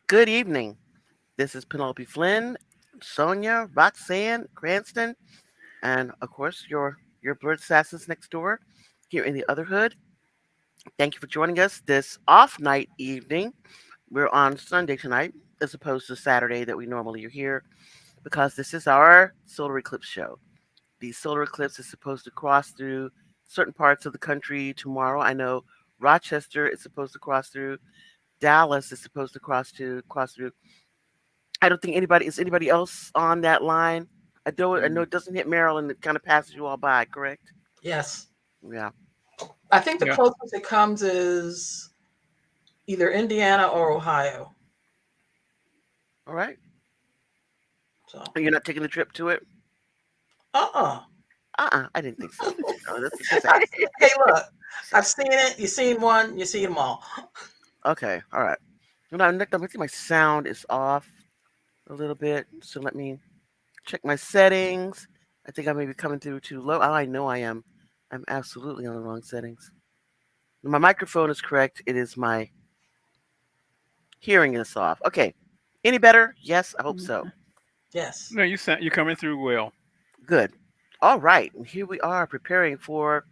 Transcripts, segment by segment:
Good evening. This is Penelope Flynn, Sonia, Roxanne, Cranston, and of course your Blerdsassins Next Door here in the other hood. Thank you for joining us this off night evening. We're on Sunday tonight as opposed to Saturday that we normally are here because this is our solar eclipse show. The solar eclipse is supposed to cross through certain parts of the country tomorrow. I know Rochester is supposed to cross through. Dallas is supposed to cross through. I don't think anybody else on that line. I know it doesn't hit Maryland. It kind of passes you all by, correct? Yes. Yeah. I think the Yeah. closest it comes is either Indiana or Ohio. All right. So, You're not taking the trip to it? uh-uh. I didn't think so. No, that's just asking. Hey, look, I've seen it. You've seen one. You see them all. Okay. All right. Well, now, Nick, I think my sound is off a little bit, so let me check my settings. I think I may be coming through too low. Oh, I know I am. I'm absolutely on the wrong settings. My microphone is correct. It is my hearing is off. Okay. Any better? Yes, I hope so. Yes. No, you're coming through well. Good. All right. And here we are preparing for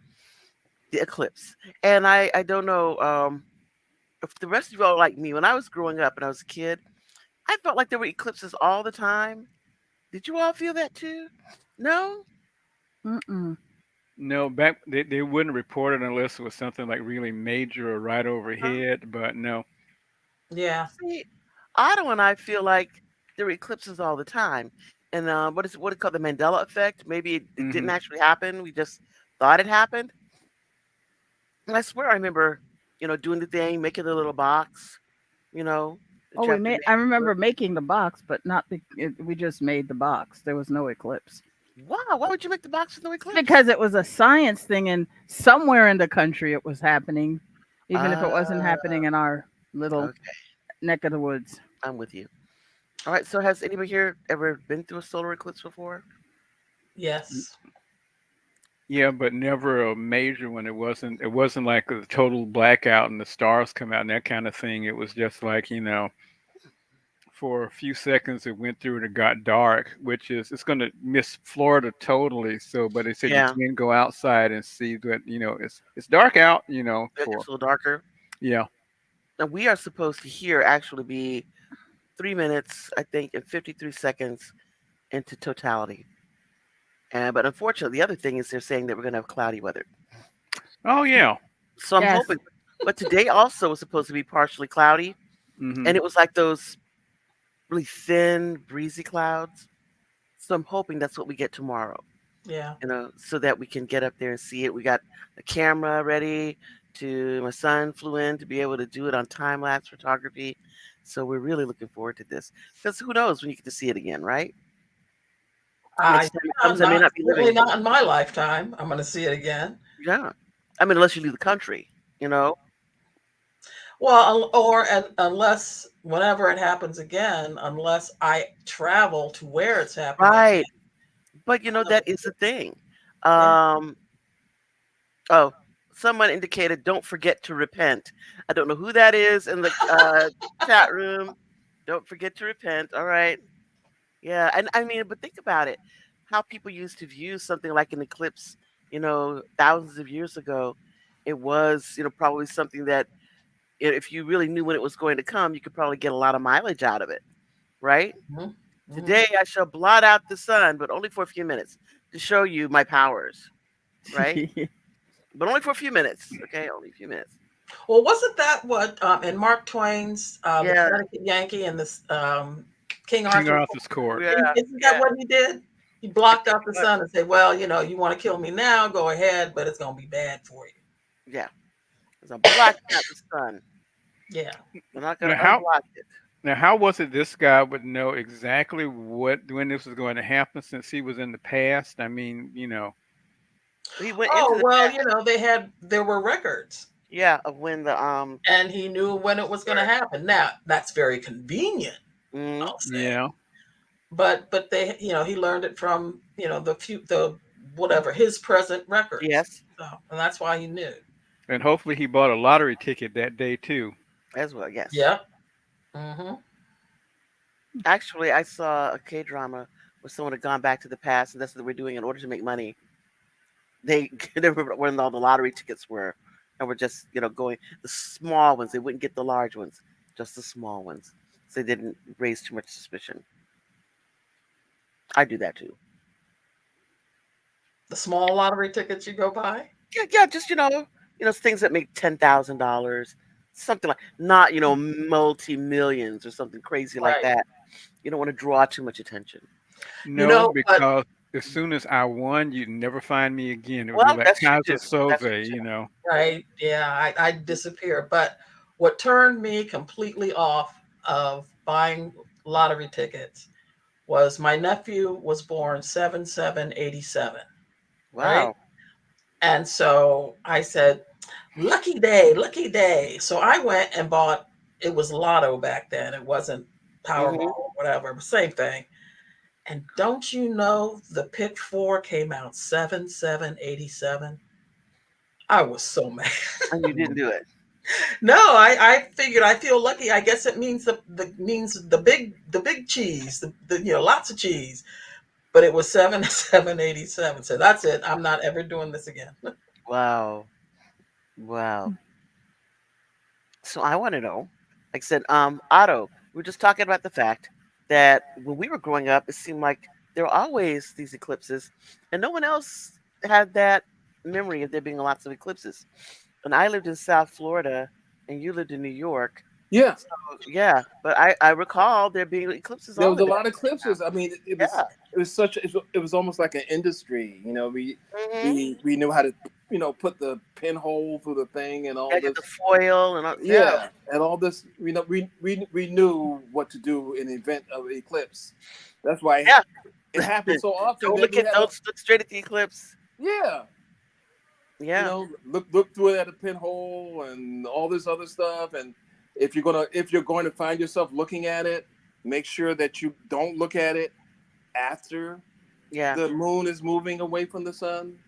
the eclipse. And I don't know if the rest of you all are like me. When I was growing up and I was a kid, I felt like there were eclipses all the time. Did you all feel that too? No? Mm-mm. No, back they wouldn't report it unless it was something like really major or right Huh? overhead. But no. Yeah. See, Otto and I feel like there were eclipses all the time. And what is it called? The Mandela effect? Maybe it didn't Hmm. actually happen. We just thought it happened. And I swear I remember, doing the thing, making the little box, you know, that Oh, you we have to made. make. I remember making the box, but not the. We just made the box. There was no eclipse Wow, why would you make the box with no eclipse? because it was a science thing, and somewhere in the country it was happening, even if it wasn't Uh, happening in our little okay, neck of the woods. I'm with you. All right, so has anybody here ever been through a solar eclipse before? Yes. Yeah, but never a major one. It wasn't like a total blackout and the stars come out and that kind of thing. It was just like, for a few seconds it went through and it got dark, which is it's going to miss Florida totally. So, but they said you Yeah, can go outside and see that it's dark out. it gets a little darker. Yeah. And we are supposed to here actually be 3 minutes, I think, and 53 seconds into totality. And but unfortunately, the other thing is they're saying that we're going to have cloudy weather. Oh yeah. So I'm Yes. hoping. But today also was supposed to be partially cloudy, Hmm. and it was like those really thin, breezy clouds. So I'm hoping that's what we get tomorrow. Yeah. So that we can get up there and see it. We got a camera ready to, my son flew in to be able to do it on time lapse photography. So we're really looking forward to this because who knows when you get to see it again, right? I Next time it yeah, comes, I may not not be certainly living. not in my lifetime. I'm going to see it again. Yeah. I mean, unless you leave the country, you know? Well, unless whenever it happens again, unless I travel to where it's happening. Right. But Um, that is the thing. Yeah. Um, oh, someone indicated don't forget to repent. I don't know who that is in the chat room. Don't forget to repent. All right. Yeah, and I mean, but think about it. How people used to view something like an eclipse, thousands of years ago. It was, probably something that if you really knew when it was going to come, you could probably get a lot of mileage out of it, right? Mhm. Mhm. Today I shall blot out the sun, but only for a few minutes to show you my powers, right? But only for a few minutes, okay? Only a few minutes. Well, wasn't that what in Mark Twain's The Yeah, Connecticut Yankee and this King King Arthur? Arthur's court. yeah, Isn't that yeah. what he did? He I blocked think out it the was. sun and said, "Well, you want to kill me now, go ahead, but it's going to be bad for you." Yeah, because I'm blocking out the sun. Yeah. I'm not gonna Now how unblock it. now how was it this guy would know exactly when this was going to happen since he was in the past? I mean, He went into Oh the well, past, there were records, yeah, of when the and he knew when it was going to birth. happen. Now that's very convenient, Mm, I'll say. yeah. But he learned it from the whatever his present records, yes, so, and that's why he knew. And hopefully he bought a lottery ticket that day too. as well. Yes. Yep. Hmm. Actually, I saw a K drama where someone had gone back to the past, and that's what we're doing in order to make money. They they were when all the lottery tickets were, and were just going the small ones. They wouldn't get the large ones, just the small ones, so they didn't raise too much suspicion. I do that too. The small lottery tickets you go buy? Yeah, yeah, just things that make $10,000, something like not multi millions or something crazy like Right. that. You don't want to draw too much attention. No, But because as soon as I won, you'd never find me again. It would be Well, like that's true Kaiser too. That's true Soze, too. you know. right, yeah, I disappear. But what turned me completely off of buying lottery tickets was my nephew was born 7/7/87, right? Wow. And so I said, lucky day, lucky day. So I went and bought, it was Lotto back then. It wasn't Powerball Hmm. or whatever, but same thing. And don't you know the pick four came out 7/7/87? I was so mad. And you didn't do it. No, I figured I feel lucky. I guess it means the means the big cheese, the lots of cheese. But it was 7/7/87. So that's it. I'm not ever doing this again. Wow. Wow. So I want to know, like I said, Otto, we were just talking about the fact that when we were growing up, it seemed like there were always these eclipses, and no one else had that memory of there being lots of eclipses. And I lived in South Florida, and you lived in New York. Yeah, So yeah, but I recall there being eclipses there all was the a damn lot of eclipses. I mean, yeah. it was such it was almost like an industry. Hmm. We knew how to put the pinhole through the thing and all Yeah, get the this. foil and all, yeah, Yeah, and all this. We knew what to do in the event of eclipse. That's why yeah. it happened so often Don't that we had a look straight at the eclipse. yeah. Yeah, Look through it at a pinhole and all this other stuff. And if you're going to find yourself looking at it, make sure that you don't look at it after yeah. the moon is moving away from the sun,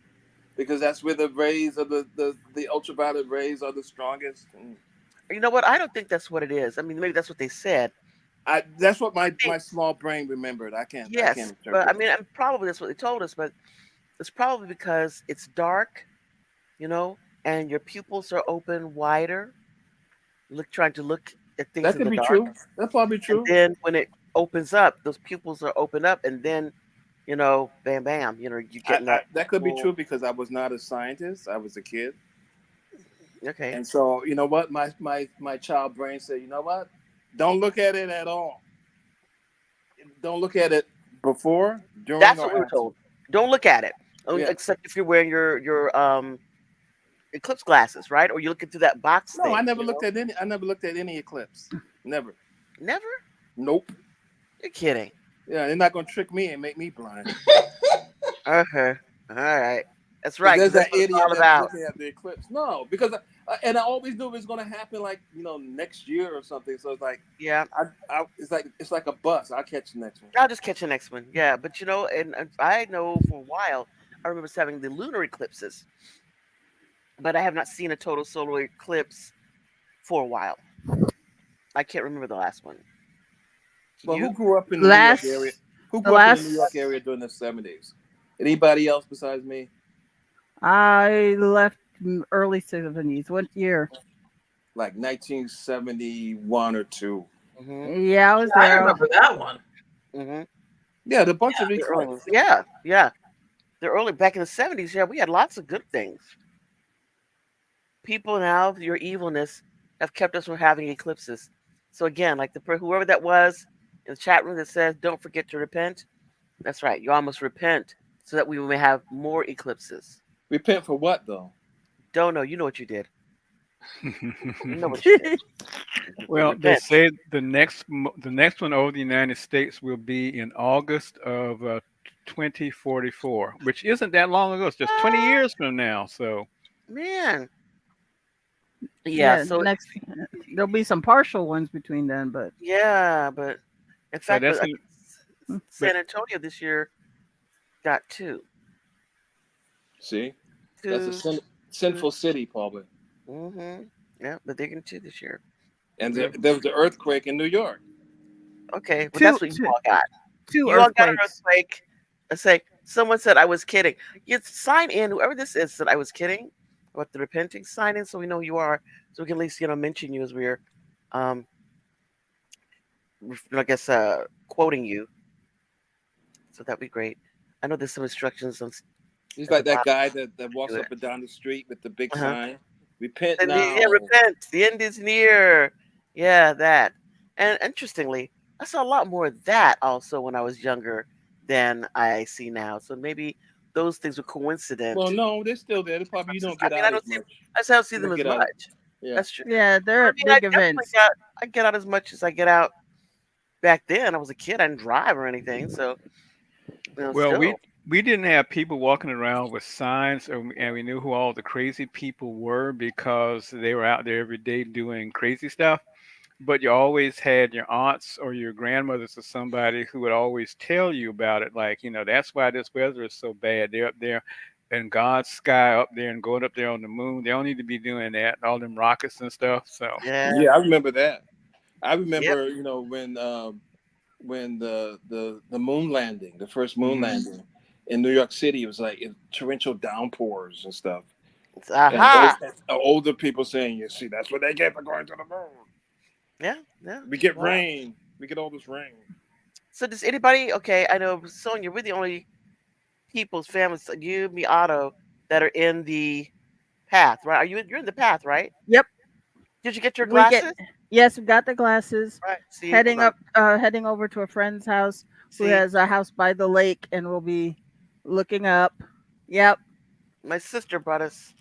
because that's where the rays of the ultraviolet rays are the strongest. And You know what? I don't think that's what it is. I mean, maybe that's what they said. that's what I my think small brain remembered. I yes, can't but I interpret mean, it. and probably that's what they told us. But it's probably because it's dark, you know, and your pupils are open wider, trying to look at things That in could the be dark. true. That's probably And true. then when it opens up, those pupils are open up, and then bam, bam, you're getting that That could be full. true because I was not a scientist. I was a kid. Okay, And so, you know what? My child brain said, you know what? Don't look at it at all. Don't look at it before, during, that's or what we were after. told. Don't look at it, Yeah. except if you're wearing your eclipse glasses, right? Or you're looking through that box No, thing. You know, I never looked at any eclipse. Never. never. Nope. You're kidding. Yeah, they're not gonna trick me and make me blind. Okay, all right. That's Because right, because there's that's that what it's idiot all that's about. looking at the eclipse. No, because and I always knew it was gonna happen like next year or something. So it's like Yeah, it's like a bus. I'll catch the next one. I'll just catch the next one. Yeah, but and I know for a while, I remember having the lunar eclipses, but I have not seen a total solar eclipse for a while. I can't remember the last one. Can Well, who you? grew up in the New York area? Last, Who the grew up in the New last, York area during the '70s? Anybody else besides me? I left early 70s. What year? Like 1971 or two. Hmm. Yeah, I was Yeah, I there. remember that one. Hmm. Yeah, the bunch of The early ones. eclipse. Yeah, yeah. The early back in the '70s. Yeah, we had lots of good things. People now, your evilness, have kept us from having eclipses. So again, like whoever that was in the chat room that says, "Don't forget to repent." That's right. You all must repent so that we may have more eclipses. Repent for what though? Don't know. You know what you did. You know what you did. Well, they Repent. say the next one over the United States will be in August of 2044, which isn't that long ago. It's just 20 Ah, years from now. So man. Yeah. Yeah, So next there'll be some partial ones between then, but yeah, but in but fact, but that's I in, think but San Antonio this year got two, See, that's a two, two. sinful city, probably. Mm-hmm. Yeah, but they're getting two this year. And We're there was the earthquake in New York. Okay, well two, that's what you two, all got. two You all got an earthquakes. earthquake. I say someone said I was kidding. You sign in. Whoever this is said I was kidding. What the repenting sign in so we know who you are, so we can at least mention you as we're, um, I guess quoting you. So that'd be great. I know there's some instructions He's at the like that bottom guy that to walks do it. up and down the street with the big Uh-huh. sign. Repent And yeah, now. repent. The end is near. Yeah, that. And interestingly, I saw a lot more of that also when I was younger than I see now. So maybe those things were Well, coincident. no, they're still there. They probably you don't I get mean, I out don't as see. much. I just don't see You them don't as get out. much. Yeah. That's true. Yeah, they're I at mean, I big definitely events. got. I get out as much as I get out back then. I was a kid. I didn't drive or anything. So Well, we still. we didn't have people walking around with signs, and we knew who all the crazy people were because they were out there every day doing crazy stuff. But you always had your aunts or your grandmothers or somebody who would always tell you about it. Like, that's why this weather is so bad. They're up there in God's sky up there and going up there on the moon. They don't need to be doing that. All them rockets and stuff. So, Yeah. Yeah, I remember that. I Yep. remember, when the moon landing, the first moon hmm landing in New York City, it was like torrential downpours and stuff. And Aha. older people saying, "You see, that's what they get for going to the moon. Yeah. Yeah. We get Wow. rain. We get all this rain." So does anybody? Okay, I know Sonia. We're the only people's families, you, me, Otto, that are in the path, right? You're in the path, right? Yep. Did you get your We get glasses? Yes, we got the glasses. Right. See, hold on. Heading over to a friend's house who See, has a house by the lake, and we'll be looking up. Yep. my sister brought us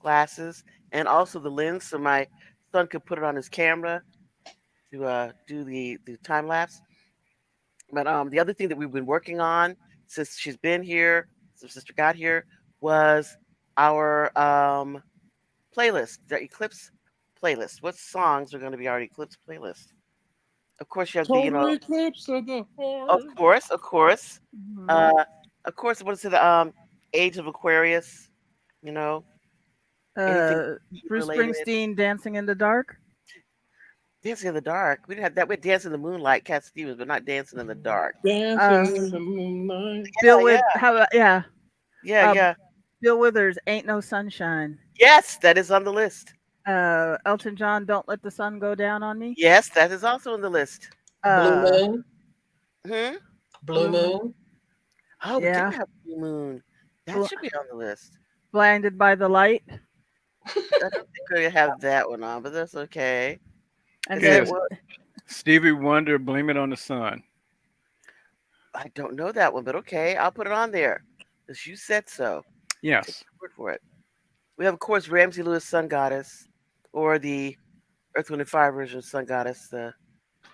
glasses and also the lens, so my son could put it on his camera to do the time lapse. But the other thing that we've been working on since she's been here, since sister got here, was our playlist, the Eclipse playlist. What songs are going to be our Eclipse playlist? Of course, you have the, Total eclipse of the of heart. course, Mhm. uh, of course. What is it? Age of Aquarius. You know, anything Bruce related. Springsteen, "Dancing in the Dark." Dancing in the Dark. We didn't have that. We had Dancing in the Moonlight, Cat Stevens, but not Dancing in the Dark. Dancing Uh, in the moonlight. Yeah, yeah, How about, yeah, yeah, uh, yeah. Bill Withers, "Ain't No Sunshine." Yes, that is on the list. Elton John, "Don't Let the Sun Go Down on Me." Yes, that is also on the list. Blue Uh, Moon, Hmm. Blue Blue Moon. Moon. Oh, we didn't Yeah. have Blue Moon. That Bl- should be on the list. "Blinded by the Light." I don't think we have that one on, but that's okay. And Is it then yes, what? Stevie Wonder, "Blame It on the Sun." I don't know that one, but okay, I'll put it on there. Because you said so. Take Yes. your word for it. We have, of course, Ramsey Lewis, Sun Goddess, or the Earth, Wind, and Fire version of Sun Goddess.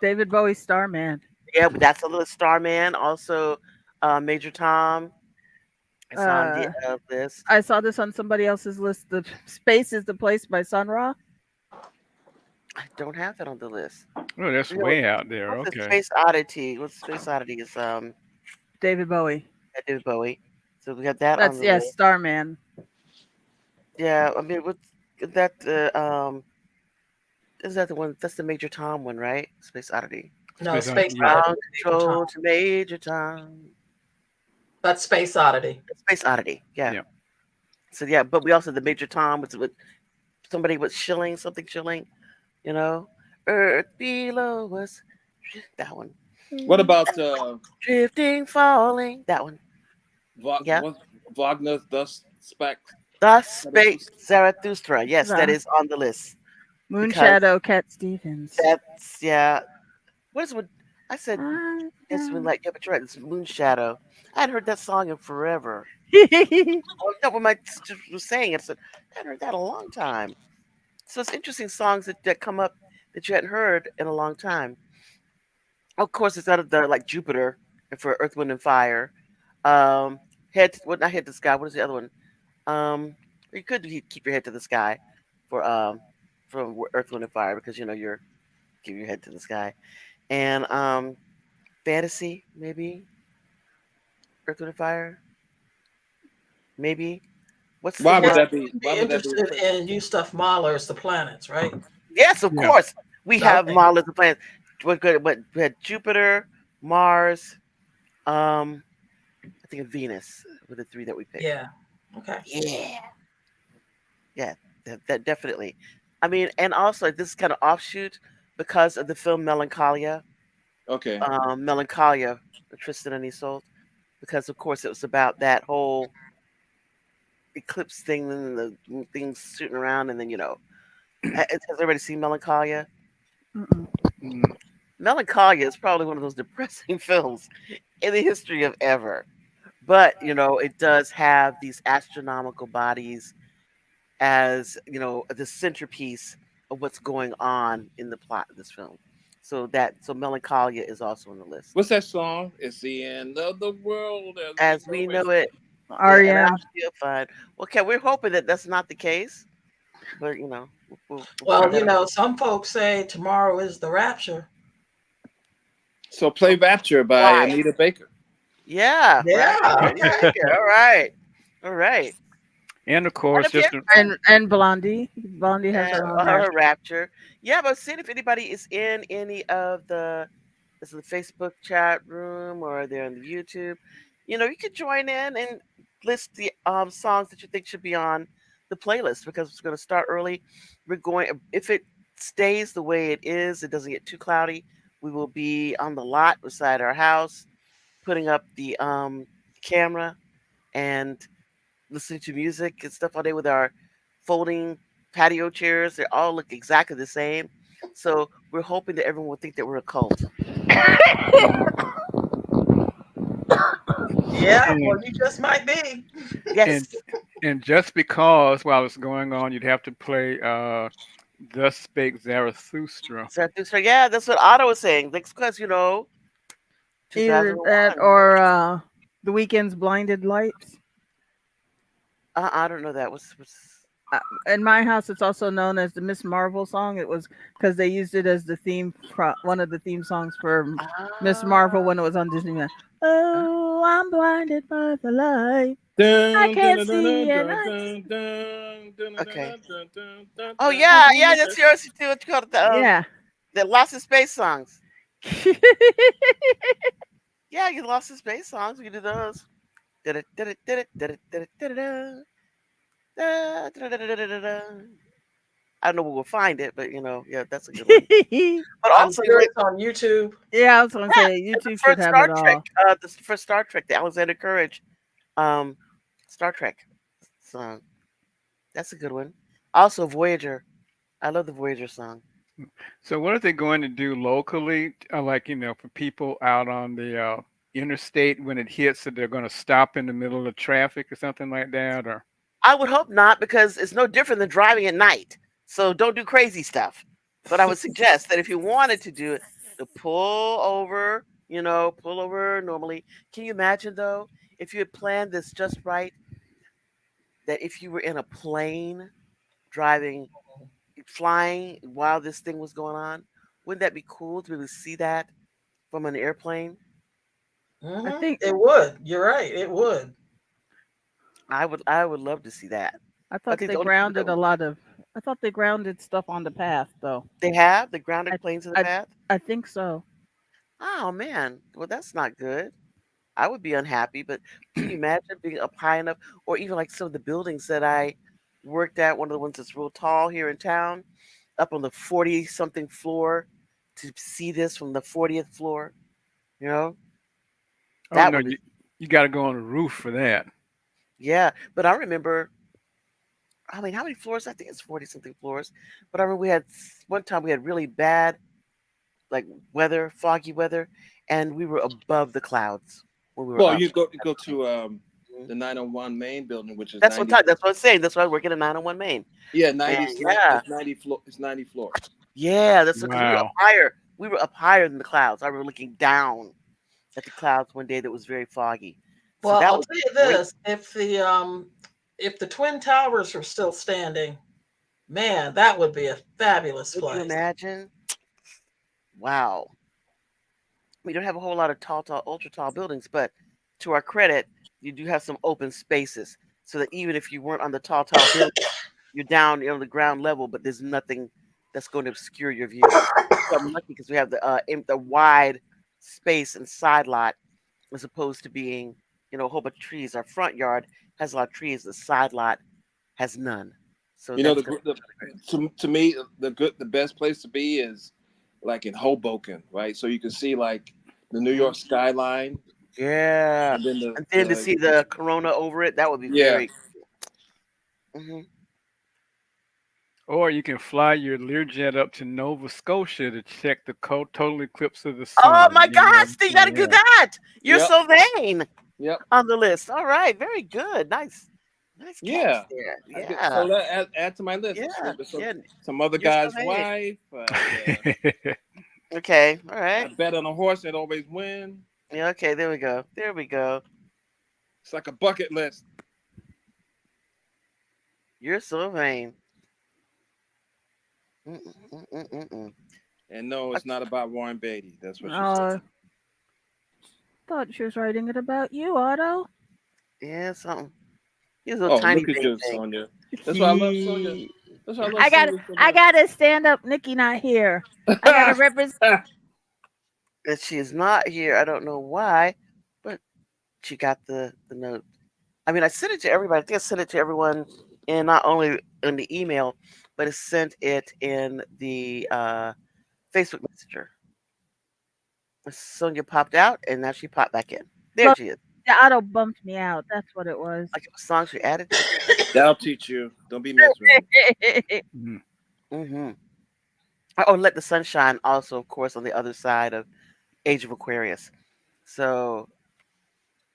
David Bowie, "Starman." Yeah, but that's on the list. Starman, also Major Tom. It's on the Uh, list. I saw this on somebody else's list. "The Space is the Place" by Sun Ra. I don't have that on the list. Oh, that's You know, way out there. what's the Okay. Space Oddity? What's Space Oddity? Is David Bowie. David Bowie. So we got that on That's, the yes, list. Starman. Yeah, I mean, what's that? Is that the one? That's the Major Tom one, right? Space Oddity. No, Space on, Space yeah. Oddity. Ground Major Tom. control to Major Tom. That's Space Oddity. Space Oddity. Yeah. Yeah. So yeah, but we also had the Major Tom with somebody with shilling, something shilling. You know, Earth below us. That one. What about Drifting, falling. That one. Yeah. Wagner's Dust Spec? The Space Zarathustra. Yes, that Ra. is on the list. Moon Because Shadow, Cat Stevens. that's yeah. What is what I said? I It's been am- like yeah, but you're right. It's Moon Shadow. I hadn't heard that song in forever. Oh, no, when my sister was saying it, I said I hadn't heard that in a long time. So it's interesting songs that come up that you hadn't heard in a long time. Of course, it's out of the like Jupiter for Earth, Wind, and Fire. Not head to the sky. What is the other one? You could keep your head to the sky for from Earth, Wind, and Fire because you're keep your head to the sky. And fantasy maybe Earth, Wind, and Fire maybe. What's the Why would Yes, one? that be? you'd be Why would that be? interested in You Stuff Mahler's The Planets, right? Yes, of Yeah. course. We have Okay. Marlins the Plants. what we had Jupiter, Mars, um, I think Venus were the three that we picked. Yeah. Okay. Yeah, yeah, that definitely. I mean, and also this is kind of offshoot because of the film Melancholia, Okay. Melancholia, Tristan and Isolde, because of course it was about that whole eclipse thing and the things shooting around, and then has everybody seen Melancholia? Mm-mm. Mm. Melancholia is probably one of those depressing films in the history of ever. But, it does have these astronomical bodies as, the centerpiece of what's going on in the plot of this film. So Melancholia is also on the list. What's that song? It's the end of the world as we As know we it. know it, yeah, and REM. I'll feel fine. Okay, we're hoping that that's not the case, but, we'll Well, find that out. some folks say tomorrow is the rapture. So play Rapture by Why? Anita Baker. Yeah, Rapture. Yeah. Anita Okay. Baker. All right. All right. And of And course, if you just And Blondie. Blondie has her on there. her Rapture. Yeah, but see if anybody is in any of this is the Facebook chat room or they're on the YouTube. You could join in and list the songs that you think should be on the playlist because it's going to start early. We're going if it stays the way it is, it doesn't get too cloudy. We will be on the lot beside our house, putting up the camera and listening to music and stuff all day with our folding patio chairs. They all look exactly the same. So we're hoping that everyone will think that we're a cult. Yeah. and Well, you just might be. Yes. and and just because while it's going on, you'd have to play "Thus Spake Zarathustra." Zarathustra. Yeah, that's what Otto was saying. That's because, Either 2001. that or The Weeknd's Blinded Lights. I don't know that. What's In my house, it's also known as the Miss Marvel song. It was because they used it as the theme, one of the theme songs for Miss Marvel when it was on Disney. Oh, I'm blinded by the light. I Dun, dun, can't dun, dun, see, and dun, I. dun, dun, dun, dun, okay. dun, dun, dun, Oh dun, yeah, dun. yeah, that's yours too. What you call it? Yeah. The Lost in Space songs. Yeah, you Lost in Space songs. We can do those. Da-da-da-da-da-da-da-da-da-da. Da-da-da-da-da-da-da. I don't know where we'll find it, but yeah, that's a good one. But I'm also, sure it's on YouTube. Yeah, I was gonna yeah, say and the YouTube should first have Star it Trek, all. the Alexander Courage, um, Star Trek song. That's a good one. Also, Voyager. I love the Voyager song. So, what are they going to do locally, like for people out on the interstate when it hits, that they're going to stop in the middle of traffic or something like that, or? I would hope not because it's no different than driving at night. So don't do crazy stuff. But I would suggest that if you wanted to do it, to pull over normally. Can you imagine though, if you had planned this just right, that if you were in a plane driving, flying while this thing was going on, wouldn't that be cool to be able to see that from an airplane? I think It would. You're right. It would. I would love to see that. I I thought think they the only people that grounded a lot of. I thought they grounded stuff on the path, though. they have the grounded I planes in the I path. I think so. Oh man, well that's not good. I would be unhappy, but can you imagine being up high enough, or even like some of the buildings that I worked at, one of the ones that's real tall here in town, up on the 40 something floor, to see this from the 40th floor, you know, Oh that no, would be, you got to go on the roof for that. yeah. But I remember, I mean, how many floors? I think it's 40 something floors. But I remember one time we had really bad, like weather, foggy weather, and we were above the clouds when we were Well, up. you go to Mhm. the 901 main building, which is That's what 90. time. That's what I'm saying. That's why I work at a 901 Main. Yeah, And 90. yeah, It's 90 floor. It's 90 floors. yeah, that's because we were up Wow. higher. We were up higher than the clouds. I remember looking down at the clouds one day that was very foggy. So Well, that I'll was tell you great. this: if the twin towers are still standing, man, that would be a fabulous Would you place. imagine? Wow. We don't have a whole lot of tall, ultra tall buildings, but to our credit, you do have some open spaces. So that even if you weren't on the tall building, you're down on the ground level, but there's nothing that's going to obscure your view. I'm lucky because we have the wide space and side lot as opposed to being, a whole bunch of trees. Our front yard has a lot of trees. The side lot has none. So You know, that's going to be really great. to me, the best place to be is like in Hoboken, right? So you can see like the New York skyline, Yeah. and then And then to see the corona over it, that would be yeah. very. Hmm. Or you can fly your Learjet up to Nova Scotia to check the total eclipse of the Oh sun. my You know what gosh, I'm you got to saying? do Yeah. that. You're Yep. so vain Yep. on the list. All right, very good. Nice catch Yeah. there. So Yeah, that add to my list. yeah, Some, yeah. some other You're so guy's vain. wife. Okay, all I right. bet on a horse that always win. Yeah, okay, there we go. There we go. It's like a bucket list. You're so vain. Mm-mm-mm-mm-mm. And no, it's not about Warren Beatty. That's what she Oh, said. thought she was writing it about you, Otto. Yeah, something. He's a little Oh, tiny look at vain you, thing. Sonia. That's why I love Sonia. That's why I love I got Sonia so I much. gotta stand up. Nikki not here. I gotta represent. That she is not here. I don't know why, but she got the note. I mean, I sent it to everybody. I think I sent it to everyone, and not only in the email, but I sent it in the Facebook Messenger. Sonia popped out, and now she popped back in. There But she is. the Otto bumped me out. That's what it was. Like what song she added to? That'll teach you. Don't be messing with me. Mhm. Mm-hmm. Oh, Let the Sunshine also, of course, on the other side of Age of Aquarius. So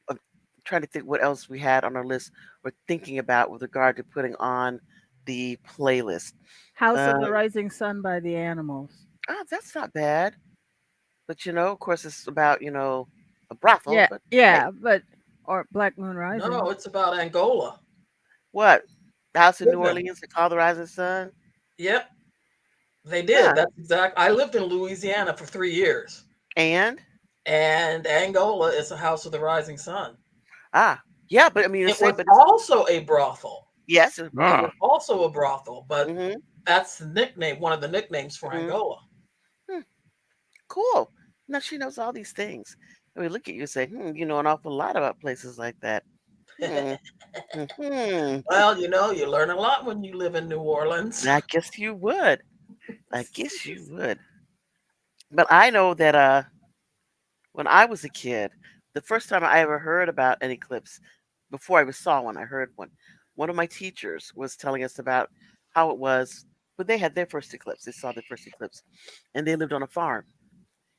I'm trying to think what else we had on our list or thinking about with regard to putting on the playlist. House of Uh, the Rising Sun by the Animals. that's not bad. But of course, it's about a brothel. Yeah, But hey, yeah, but or Black Moon No, Rising. it's about Angola. what? The House in New Living. Orleans, they call the Rising Sun. Yep, they did. Huh? That's exact. I lived in Louisiana for 3 years, And and Angola is a house of the rising sun. ah, yeah. But I mean, It say, was but it's also a brothel. yes, it's a It brothel. was Ah, also a brothel, but Mm-hmm. that's the nickname, one of the nicknames for Mm-hmm. Angola. Hmm, cool. Now she knows all these things. I mean, look at you and say, you know an awful lot about places like that. Hmm. Hmm. Well, you learn a lot when you live in New Orleans. I guess you would. I guess you would. But I know that when I was a kid, the first time I ever heard about an eclipse, before I ever saw one, I heard one. One of my teachers was telling us about how it was when they had their first eclipse. They saw their first eclipse, and they lived on a farm.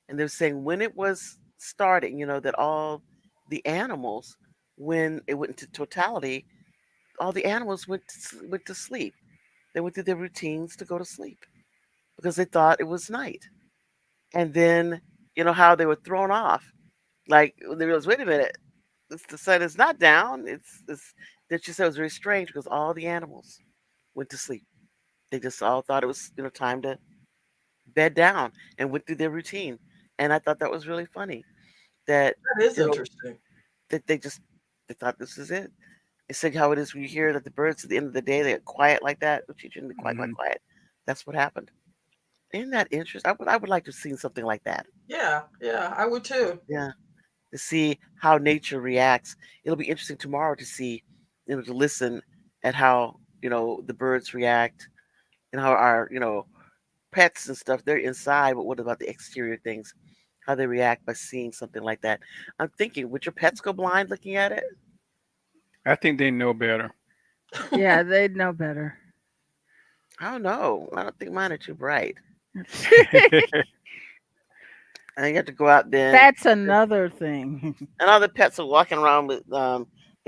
And they were saying when it was starting, that all the animals, when it went into totality, all the animals went to sleep. They went through their routines to go to sleep because they thought it was night. And then, how they were thrown off. Like they realized, wait a minute, the sun is not down. It's that she said it was very strange because all the animals went to sleep. They just all thought it was, time to bed down and went through their routine. And I thought that was really funny that, That is you know, interesting. that they thought this is it. It's like how it is when you hear that the birds at the end of the day they get quiet like that, which you shouldn't be quite mhm. quiet. That's what happened. Isn't that interesting? I would like to have seen something like that. Yeah, I would too. Yeah. To see how nature reacts. It'll be interesting tomorrow to see, to listen at how, the birds react and how our, pets and stuff, they're inside, but what about the exterior things? How they react by seeing something like that. I'm thinking, would your pets go blind looking at it? I think they know better. Yeah, they'd know better. I don't know. I don't think mine are too bright. And you have to go out then, That's another thing. and all the pets are walking around with like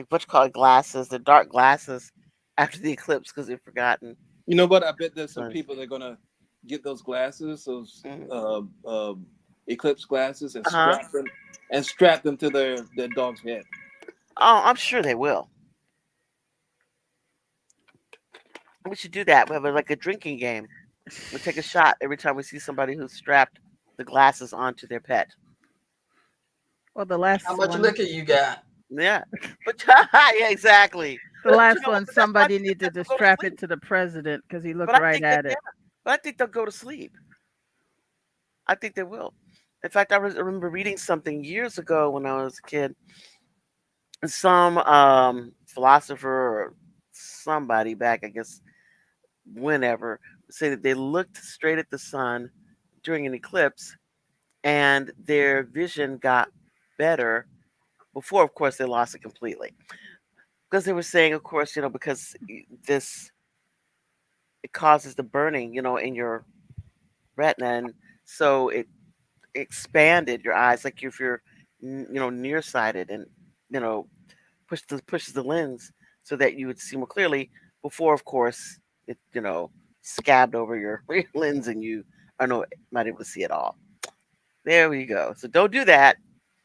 what you call it, glasses, the dark glasses, after the eclipse because they've forgotten. You know what? I bet there's some Sun. people that are gonna get those glasses, those Mhm. eclipse glasses, and Uh-huh. strap them to their dog's head. Oh, I'm sure they will. We should do that. We have like a drinking game. We'll take a shot every time we see somebody who's strapped the glasses onto their pet. Well, the How last much one, liquor you got? Yeah, but yeah, exactly. the But last one, but that's why I somebody think the needed pets to will go to strap sleep. it to the president because he But looked I right think that at yeah, it. but I think they'll go to sleep. I think they will. In fact, remember reading something years ago when I was a kid. Some philosopher or somebody back, I guess, whenever, say that they looked straight at the sun during an eclipse and their vision got better before, of course, they lost it completely. Because they were saying, of course, because this it causes the burning, in your retina, and so it expanded your eyes, like if you're, nearsighted, and you know, pushes the lens so that you would see more clearly. Before, of course, it scabbed over your, your lens, and you are not able to see at all. There we go. So don't do that.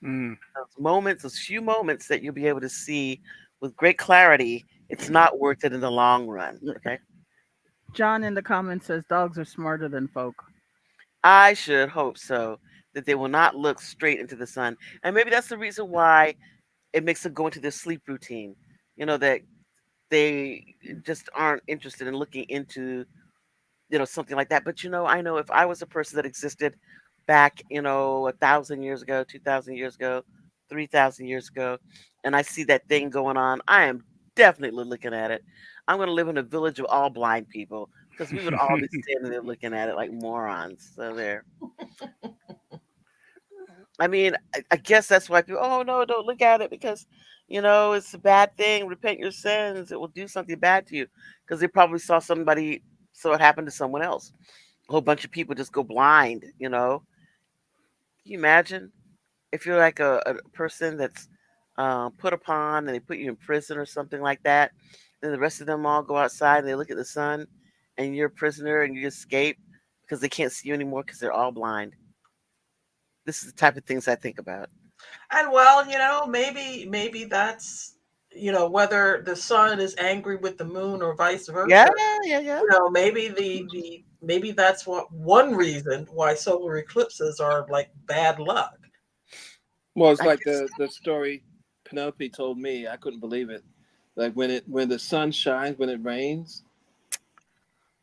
Mm. Those few moments that you'll be able to see with great clarity, it's not worth it in the long run. Okay. John in the comments says dogs are smarter than folk. I should hope so, that they will not look straight into the sun. And maybe that's the reason why it makes them go into their sleep routine. That they just aren't interested in looking into, something like that. But I know if I was a person that existed back, 1,000 years ago, 2,000 years ago, 3,000 years ago, and I see that thing going on, I am definitely looking at it. I'm going to live in a village of all blind people because we would all be standing there looking at it like morons. So there. I mean, I guess that's why people, oh no, don't look at it because, it's a bad thing. Repent your sins. It will do something bad to you. Because they probably saw it happen to someone else. A whole bunch of people just go blind, Can you imagine if you're like a person that's put upon and they put you in prison or something like that? Then the rest of them all go outside and they look at the sun and you're a prisoner and you escape because they can't see you anymore because they're all blind. This is the type of things I think about. And well, maybe that's, whether the sun is angry with the moon or vice Yeah, versa. yeah, yeah. Maybe maybe that's what one reason why solar eclipses are like bad luck. Well, it's I like guess. the story Penelope told me. I couldn't believe it. Like when the sun shines, when it rains.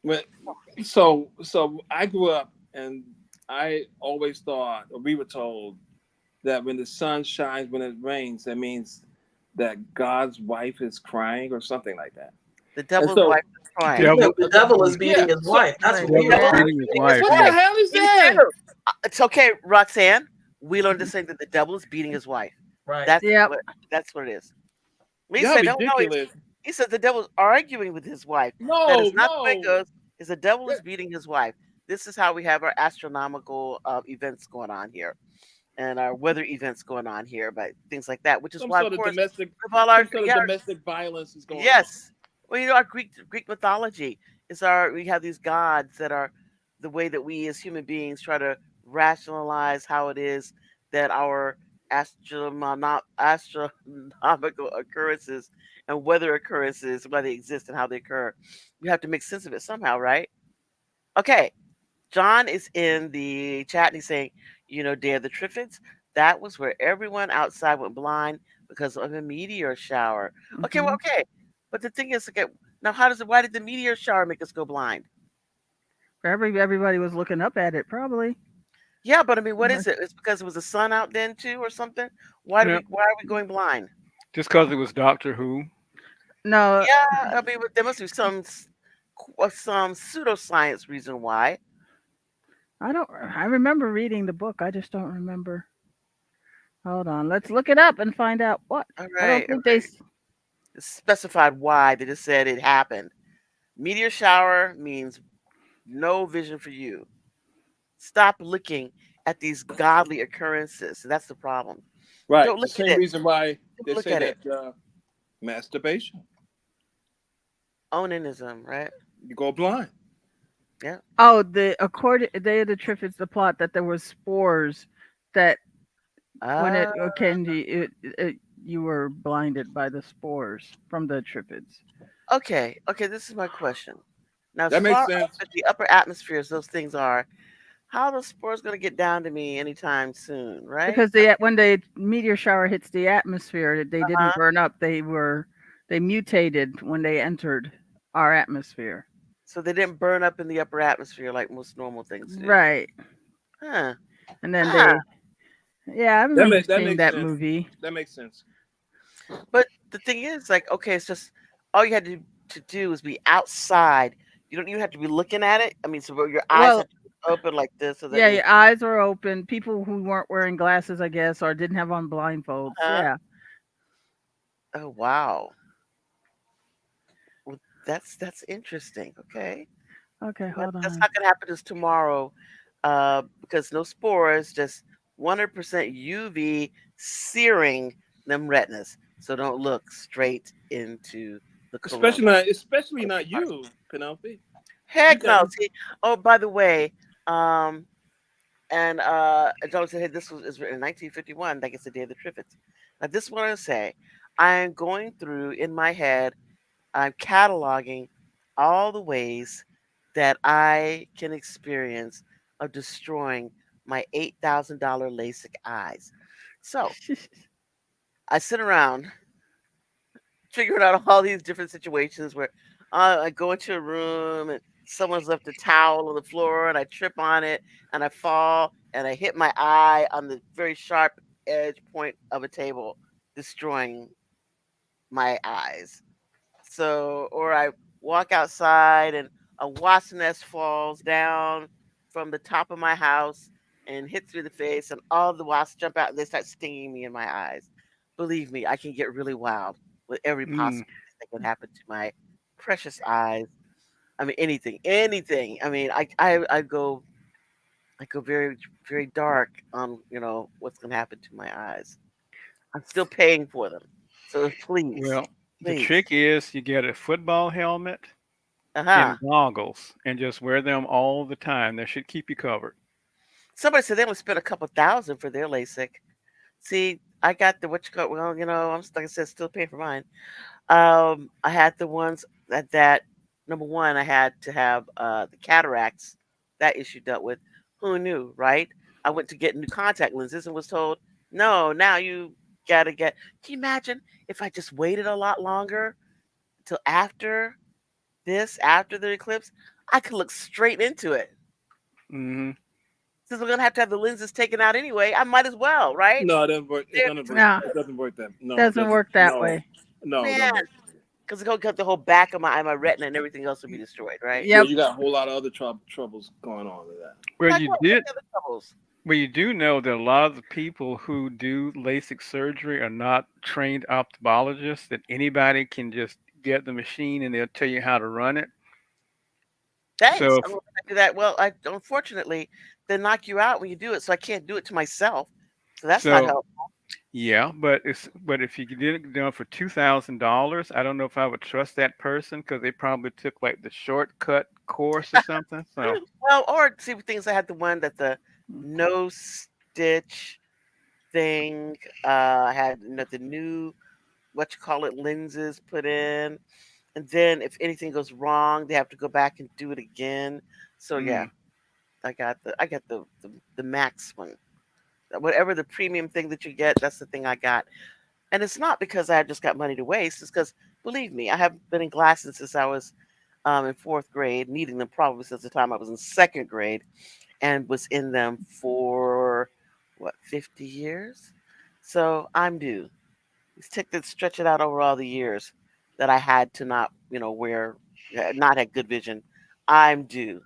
When so I grew up and I always thought, or we were told, that when the sun shines, when it rains, that means that God's wife is crying or something like that. The And devil's so, wife is crying. Devil, The devil is yeah, beating his so wife. That's Right. what we devil is Devil learned. is beating his beating his wife. what Yeah. the wife. hell is Me that? too. It's okay, Roxanne. We learned the same that the devil is beating his wife. Right. That's Yep. what that's what it is. We Y'all said, no, no. ridiculous. He said the devil's arguing with his wife. That is No, not the way it no. goes. Is the devil is That- beating his wife. This is how we have our astronomical events going on here, and our weather events going on here, but things like that. Which is some why, of sort of course, domestic, with all our some sort of yeah, domestic violence is going on. yes. Well, our Greek mythology is we have these gods that are the way that we as human beings try to rationalize how it is that our astronomical occurrences and weather occurrences, why they exist and how they occur. We have to make sense of it somehow, right? Okay. John is in the chat and he's saying, Day of the Triffids, that was where everyone outside went blind because of a meteor shower. Okay, well, Hmm. okay. But the thing is, okay, now why did the meteor shower make us go blind? Everybody was looking up at it, probably. Yeah, but I mean, what Mhm. is it? It's because it was the sun out then too or something? Yeah. Why are we going blind? Just because it was Doctor Who. No, Yeah, I mean, but there must be some pseudoscience reason why. I don't. I remember reading the book. I just don't remember. Hold on. Let's look it up and find out what. All I don't right, all think they. right. It's specified why. They just said it happened. Meteor shower means no vision for you. Stop looking at these godly occurrences. That's the problem. Right. Don't It's the look at same it. reason why they Don't look say at it. that masturbation, Onanism, right? you go blind. Yeah. Oh, the according they the Triffids the plot that there was spores that when Uh, it Kenji you were blinded by the spores from the Triffids. okay. Okay, this is my question. Now, as That far makes up sense. as the upper atmospheres those things are, how are those spores going to get down to me anytime soon, right? Because when the meteor shower hits the atmosphere, they didn't Uh-huh. burn up. They mutated when they entered our atmosphere. So they didn't burn up in the upper atmosphere like most normal things do. Right. Huh. And then Huh. they, yeah, I remember That seeing makes that sense. movie. That makes sense. But the thing is, like, okay, it's just all you had to do is be outside. You don't even have to be looking at it. I mean, so your eyes Well, have to be open like this, so that yeah, means, your eyes were open. People who weren't wearing glasses, I guess, or didn't have on blindfolds. huh? Yeah. Oh wow. Well, that's interesting. Okay, Okay, that, hold that's on. not gonna happen this tomorrow, because no spores, just 100% UV searing them retinas. So don't look straight into the corona. Especially not you, Penelope. You Heck got no. See. Oh, by the way, um, and John said, "Hey, this was is written in 1951. Like it's the day of the Triffids." Now, this is what I say. I am going through in my head. I'm cataloging all the ways that I can experience of destroying my $8,000 LASIK eyes. So I sit around figuring out all these different situations where I go into a room and someone's left a towel on the floor and I trip on it and I fall and I hit my eye on the very sharp edge point of a table, destroying my eyes. So, or I walk outside and a wasp nest falls down from the top of my house and hits me in the face, and all the wasps jump out and they start stinging me in my eyes. Believe me, I can get really wild with every Mm. possible thing that can happen to my precious eyes. I mean, anything, anything. I mean, I go very very dark on what's going to happen to my eyes. I'm still paying for them, so please, Well, the please, trick is you get a football helmet uh huh. and goggles and just wear them all the time. That should keep you covered. Somebody said they only spent a couple thousand for their LASIK. See, I got the what you call well, I'm like I said, still paying for mine. I had the ones that number one, I had to have the cataracts that issue dealt with. Who knew, right? I went to get new contact lenses and was told, no, now you gotta get. Can you imagine if I just waited a lot longer till after the eclipse, I could look straight into it. Hmm. Since we're gonna have to have the lenses taken out anyway, I might as well, right? No, it doesn't work. It There, doesn't work. No, It doesn't work that. No, it doesn't doesn't. work that No, way. no, it man, doesn't work. because it'll cut the whole back of my eye, my retina, and everything else will be destroyed, right? Yeah, Yep. you got a whole lot of other troubles going on with that. Well, Like you what? did. What other troubles? Well, you do know that a lot of the people who do LASIK surgery are not trained ophthalmologists. That anybody can just get the machine and they'll tell you how to run it. So, Thanks. I'm gonna do that. Well, I unfortunately they knock you out when you do it, so I can't do it to myself. So that's not so helpful. yeah, but if you did it done for $2,000, I don't know if I would trust that person because they probably took like the shortcut course or something. So, Well, or see things I had the one that the no stitch thing. I had the new what you call it lenses put in, and then if anything goes wrong, they have to go back and do it again. So yeah, mm, I got the max one. Whatever the premium thing that you get, that's the thing I got. And it's not because I just got money to waste. It's because believe me, I have been in glasses since I was in fourth grade, needing them probably since the time I was in second grade, and was in them for what 50 years. So I'm due. Let's take that, stretch it out over all the years that I had to not, wear, not have good vision. I'm due.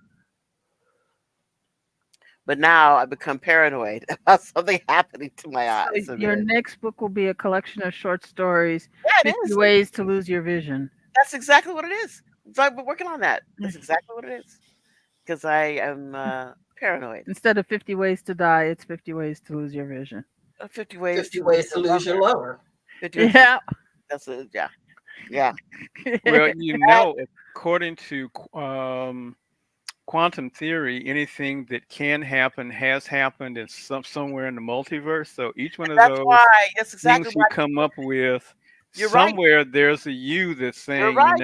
But now I become paranoid about something happening to my So eyes. I your mean, next book will be a collection of short stories, yeah, it 50 is. ways to lose your vision. That's exactly what it is. So I've been working on that. That's exactly what it is. Because I am paranoid. Instead of 50 ways to die, it's 50 ways to lose your vision. 50 ways 50 to lose ways to your lose your lover. lover. 50 ways to lose. Yeah. That's a, yeah. Yeah. well, according to quantum theory, anything that can happen has happened in somewhere in the multiverse. So each one of That's why. those That's exactly things you why. come up with, You're right. somewhere there's a you that's You're saying, right.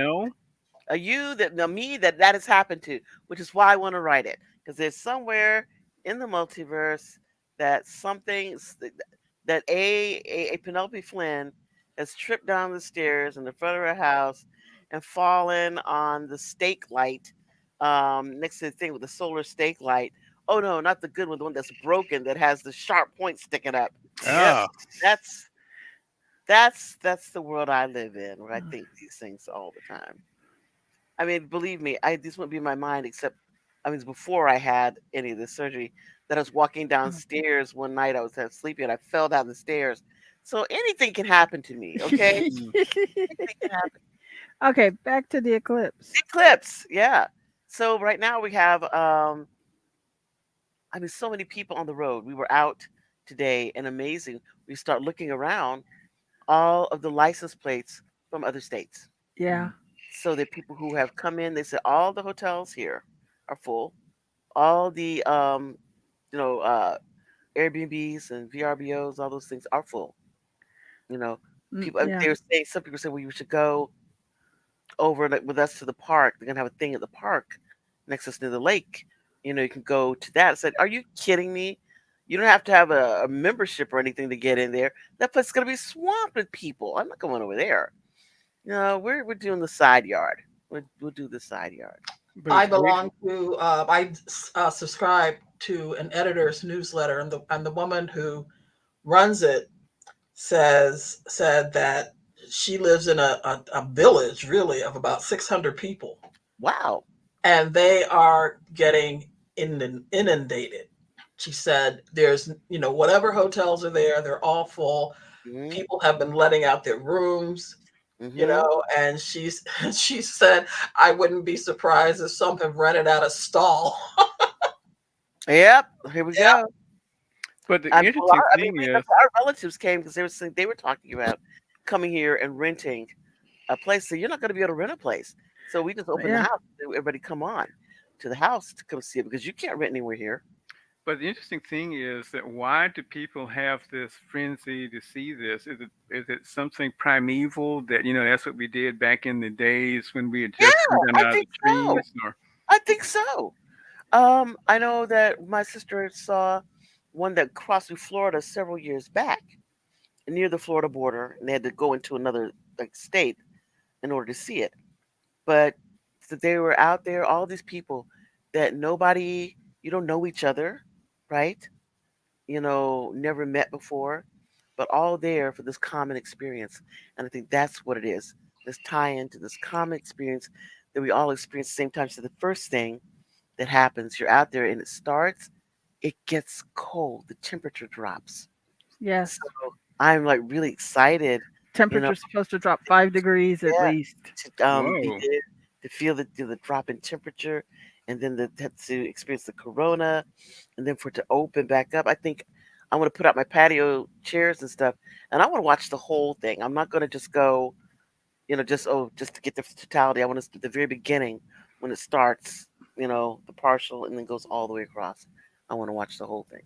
A you that no me that has happened to, which is why I want to write it because there's somewhere in the multiverse that that a Penelope Flynn has tripped down the stairs in the front of her house and fallen on the stake light next to the thing with the solar stake light Oh no, not the good one, the one that's broken that has the sharp point sticking up. Yep, Ah, that's that's the world I live in, where I think these things all the time. I mean, believe me, I this wouldn't be in my mind except I mean before I had any of this surgery that I was walking downstairs one night I was sleeping and I fell down the stairs. So anything can happen to me, okay? mm, Anything can happen. Okay, back to the eclipse. Eclipse, yeah. So right now we have I mean so many people on the road. We were out today and amazing. We start looking around all of the license plates from other states. Yeah, mm. So that people who have come in, they said all the hotels here are full. All the you know, Airbnbs and VRBOs, all those things are full. You know, people yeah, they were saying some people said, well, you should go over with us to the park. They're gonna have a thing at the park next to us near the lake. You know, you can go to that. I said, are you kidding me? You don't have to have a membership or anything to get in there. That place is gonna be swamped with people. I'm not going over there. No, we're doing the side yard. We'll do the side yard. But I it's great. belong to. I subscribe to an editor's newsletter, and the woman who runs it said that she lives in a village really of about 600 people, Wow. and they are getting inundated. She said there's, whatever hotels are there, they're all full. Mm-hmm. People have been letting out their rooms, Mm-hmm. and she said, I wouldn't be surprised if some have rented out a stall. Yep. Here we Yeah. go. But the I mean, interesting I mean, thing is, our relatives came because they were saying they were talking about coming here and renting a place. So you're not going to be able to rent a place. So we just opened the yeah. house. Everybody come on to the house to come see it because you can't rent anywhere here. but the interesting thing is that why do people have this frenzy to see this? Is it something primeval that that's what we did back in the days when we had Yeah, just come down I out of think the so. trees? Or I think so. I know that my sister saw one that crossed through Florida several years back near the Florida border, and they had to go into another like state in order to see it. But so they were out there, all these people that nobody, you don't know each other, right? Never met before, but all there for this common experience. And I think that's what it is. This tie into this common experience that we all experience at the same time. So the first thing that happens, you're out there and it starts, it gets cold, the temperature drops. Yes. So I'm like really excited, you know, Temperature's supposed to drop 5 degrees at yeah, least. to be whoa, there, to feel the drop in temperature, and then to experience the corona, and then for it to open back up. I think I'm gonna put out my patio chairs and stuff, and I want to watch the whole thing. I'm not gonna just go, just to get the totality. I want to at the very beginning when it starts, the partial, and then goes all the way across. I want to watch the whole thing.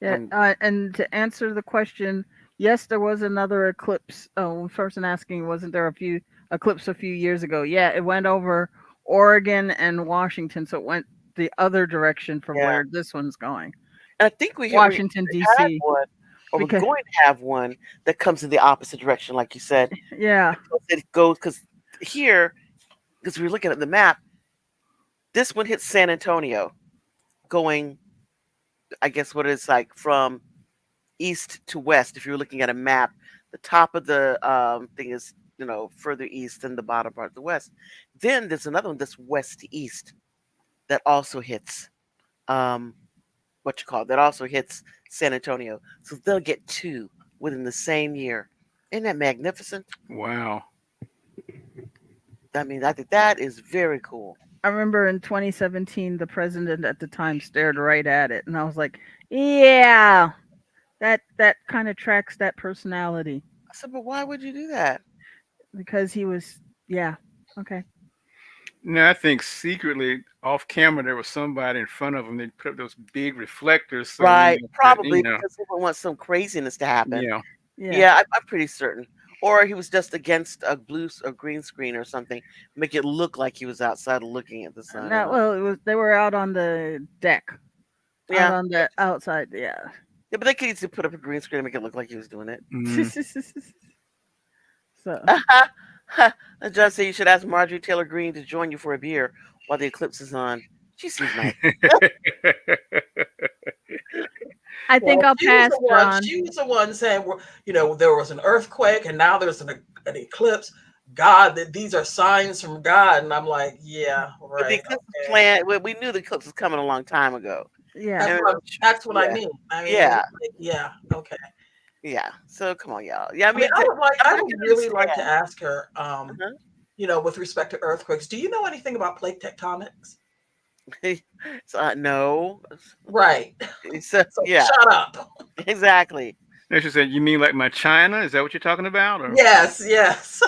Yeah, Um, and to answer the question, yes, there was another eclipse. Oh, person asking, wasn't there a few eclipse a few years ago? Yeah, it went over Oregon and Washington, so it went the other direction from yeah, where this one's going. and I think we Washington had D.C. one, or we're Because going to have one that comes in the opposite direction, like you said. yeah, Because it goes because here, because we're looking at the map, this one hits San Antonio, going, I guess what it's like from east to west. If you're looking at a map, the top of the thing is further east than the bottom part of the west. Then there's another one that's west to east that also hits um, what you call it, that also hits San Antonio. So they'll get two within the same year. Isn't that magnificent? wow. I mean, I think that is very cool. I remember in 2017, the president at the time stared right at it, and I was like, yeah, that kind of tracks that personality I said, but why would you do that? because he was, yeah, okay. No, I think secretly off camera there was somebody in front of them. They put up those big reflectors, so Right, that probably because he would want some craziness to happen. yeah. Yeah. Yeah, I'm pretty certain. Or he was just against a green screen or something, make it look like he was outside looking at the sun and No, all. well, it was they were out on the deck, out Yeah, on the outside. Yeah. yeah, but they could easily put up a green screen and make it look like he was doing it. Mm. So And John said you should ask Marjorie Taylor Greene to join you for a beer while the eclipse is on. She seems nice. I think Well, I'll pass, John. she was the one saying, well, there was an earthquake and now there's an eclipse. God, that these are signs from God. And I'm like, yeah, But the right. eclipse was Okay. planned. We knew the eclipse was coming a long time ago. Yeah. And That's what I yeah, mean. I mean, yeah, it's like, yeah, okay. yeah. So come on, y'all. Yeah, I I mean, mean, I I mean, I would can really like to understand. ask her, Uh-huh. with respect to earthquakes, do you know anything about plate tectonics? So no. Right. So So yeah, shut up. exactly. And she said, "You mean like my China? Is that what you're talking about?" Or Yes, yes.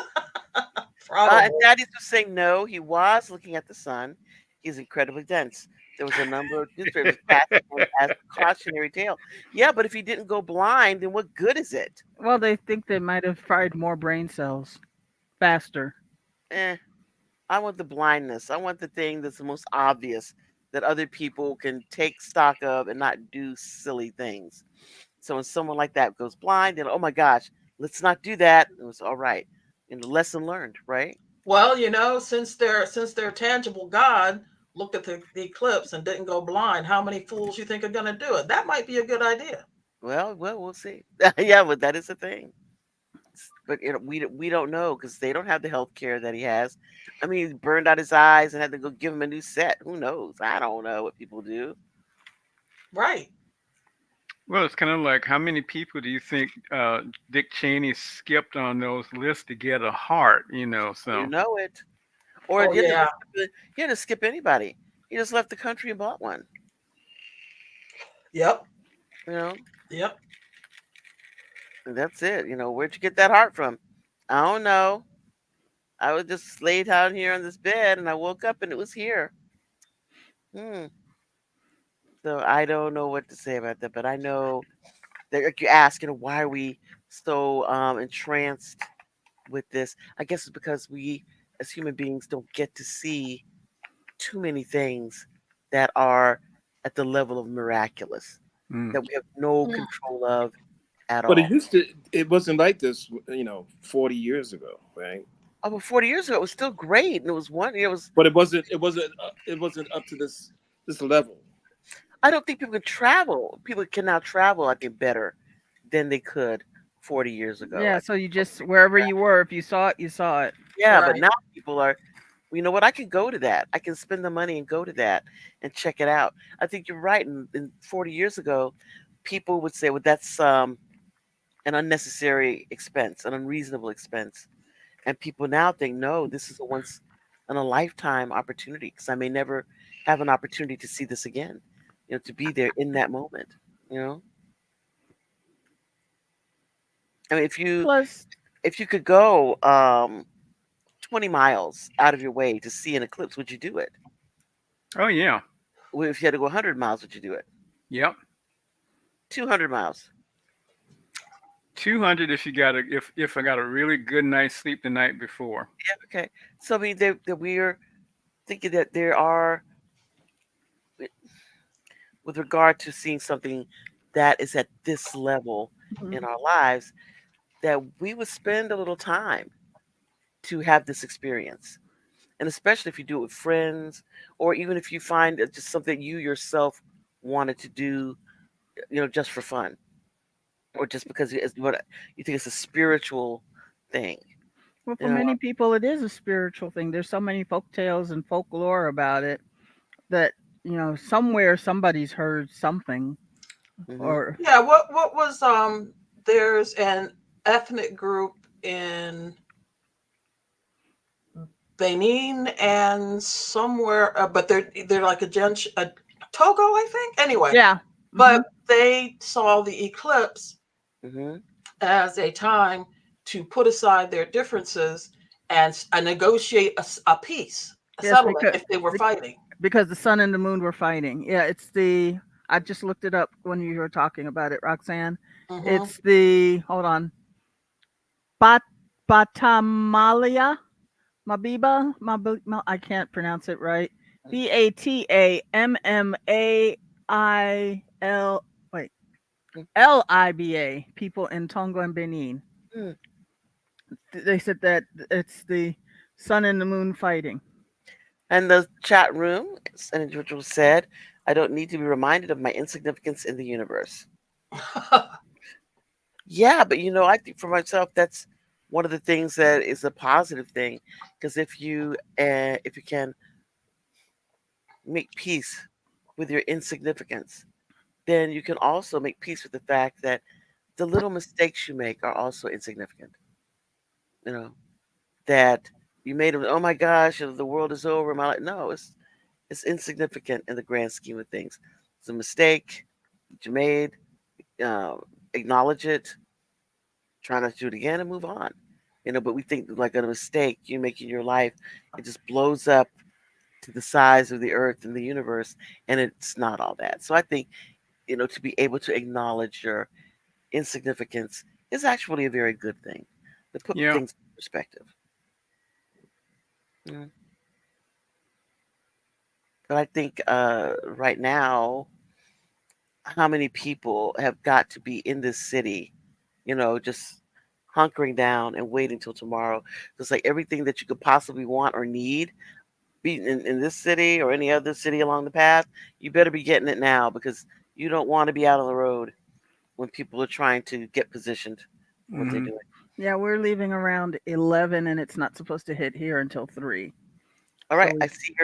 And Probably. Daddy's was saying no. He was looking at the sun. He's incredibly dense. There was a number of newspapers passing him as a cautionary tale. Yeah, but if he didn't go blind, then what good is it? Well, they think they might have fried more brain cells faster. Eh, I want the blindness. I want the thing that's the most obvious that other people can take stock of and not do silly things. So when someone like that goes blind, then oh my gosh, let's not do that. It was all right. And the lesson learned, right? Well, since their tangible God looked at the eclipse and didn't go blind, how many fools you think are going to do it? That might be a good idea. Well, we'll see. Yeah, but that is the thing. But we don't know because they don't have the health care that he has. I mean, he burned out his eyes and had to go give him a new set. Who knows? I don't know what people do. Right. well, it's kind of like how many people do you think Dick Cheney skipped on those lists to get a heart? You So know it. Or Oh yeah. he had to skip anybody. He just left the country and bought one. Yep. You know, Yep. and that's it. Where'd you get that heart from? I don't know. I was just laid down here on this bed and I woke up and it was here. Hmm. So I don't know what to say about that, but I know that like you ask, why are we so entranced with this? I guess it's because we as human beings don't get to see too many things that are at the level of miraculous mm. that we have no Mm. control of at But it all. used to. It wasn't like this, 40 years ago, right? Oh, but 40 years ago, it was still great, and it was one. It was. But it wasn't. It wasn't. It wasn't up to this level. I don't think people can travel. People can now travel, I think, better than they could 40 years ago. Yeah, I so you don't just think wherever that- you were, if you saw it, you saw it. Yeah, but Right. now people are. Well, you know what? I can go to that. I can spend the money and go to that and check it out. I think you're right. And 40 years ago, people would say, "Well, that's an unnecessary expense, an unreasonable expense." And people now think, no, this is a once in a lifetime opportunity because I may never have an opportunity to see this again. To be there in that moment. You know, I mean, Plus, if you could go 20 miles out of your way to see an eclipse, would you do it? Oh yeah, Well, if you had to go 100 miles, would you do it? yep. 200 miles. 200 if you got a if I got a really good night's sleep the night before. Yeah, okay. So I mean, that we're thinking that there are, with regard to seeing something that is at this level in mhm. our lives, that we would spend a little time to have this experience. And especially if you do it with friends, or even if you find it just something you yourself wanted to do, just for fun, or just because it's what you think it's a spiritual thing. Well, You for know, many people, it is a spiritual thing. There's so many folk tales and folklore about it that somewhere somebody's heard something. hmm Or Yeah. What was There's an ethnic group in Benin and somewhere, but they're like a Togo, I think. Anyway, yeah, hmm but they saw the eclipse hmm as a time to put aside their differences and negotiate a peace, a yes, settlement if they were fighting. because the sun and the moon were fighting. Yeah, it's the. I just looked it up when you were talking about it, Roxanne. Hmm. It's the hold on, Bat Batamalia I can't pronounce it right. Batammail wait Liba people in Tonga and Benin. They said that it's the sun and the moon fighting. And the chat room, an individual said, I don't need to be reminded of my insignificance in the universe. Yeah, but I think for myself, that's one of the things that is a positive thing, because if you can make peace with your insignificance, then you can also make peace with the fact that the little mistakes you make are also insignificant. You know that you made them. Oh my gosh, the world is over. My life. No, it's insignificant in the grand scheme of things. It's a mistake that you made. Uh, Acknowledge it. Try not to do it again and move on. But we think like a mistake you make in your life, it just blows up to the size of the earth and the universe, and it's not all that. So I think, to be able to acknowledge your insignificance is actually a very good thing. To put Yeah. things in perspective. Mm. But I think right now, how many people have got to be in this city, just hunkering down and waiting till tomorrow. It's like everything that you could possibly want or need, be in this city or any other city along the path, you better be getting it now because you don't want to be out on the road when people are trying to get positioned for what they're Hmm. doing. Yeah, we're leaving around 11 and it's not supposed to hit here until 3. All So right, I see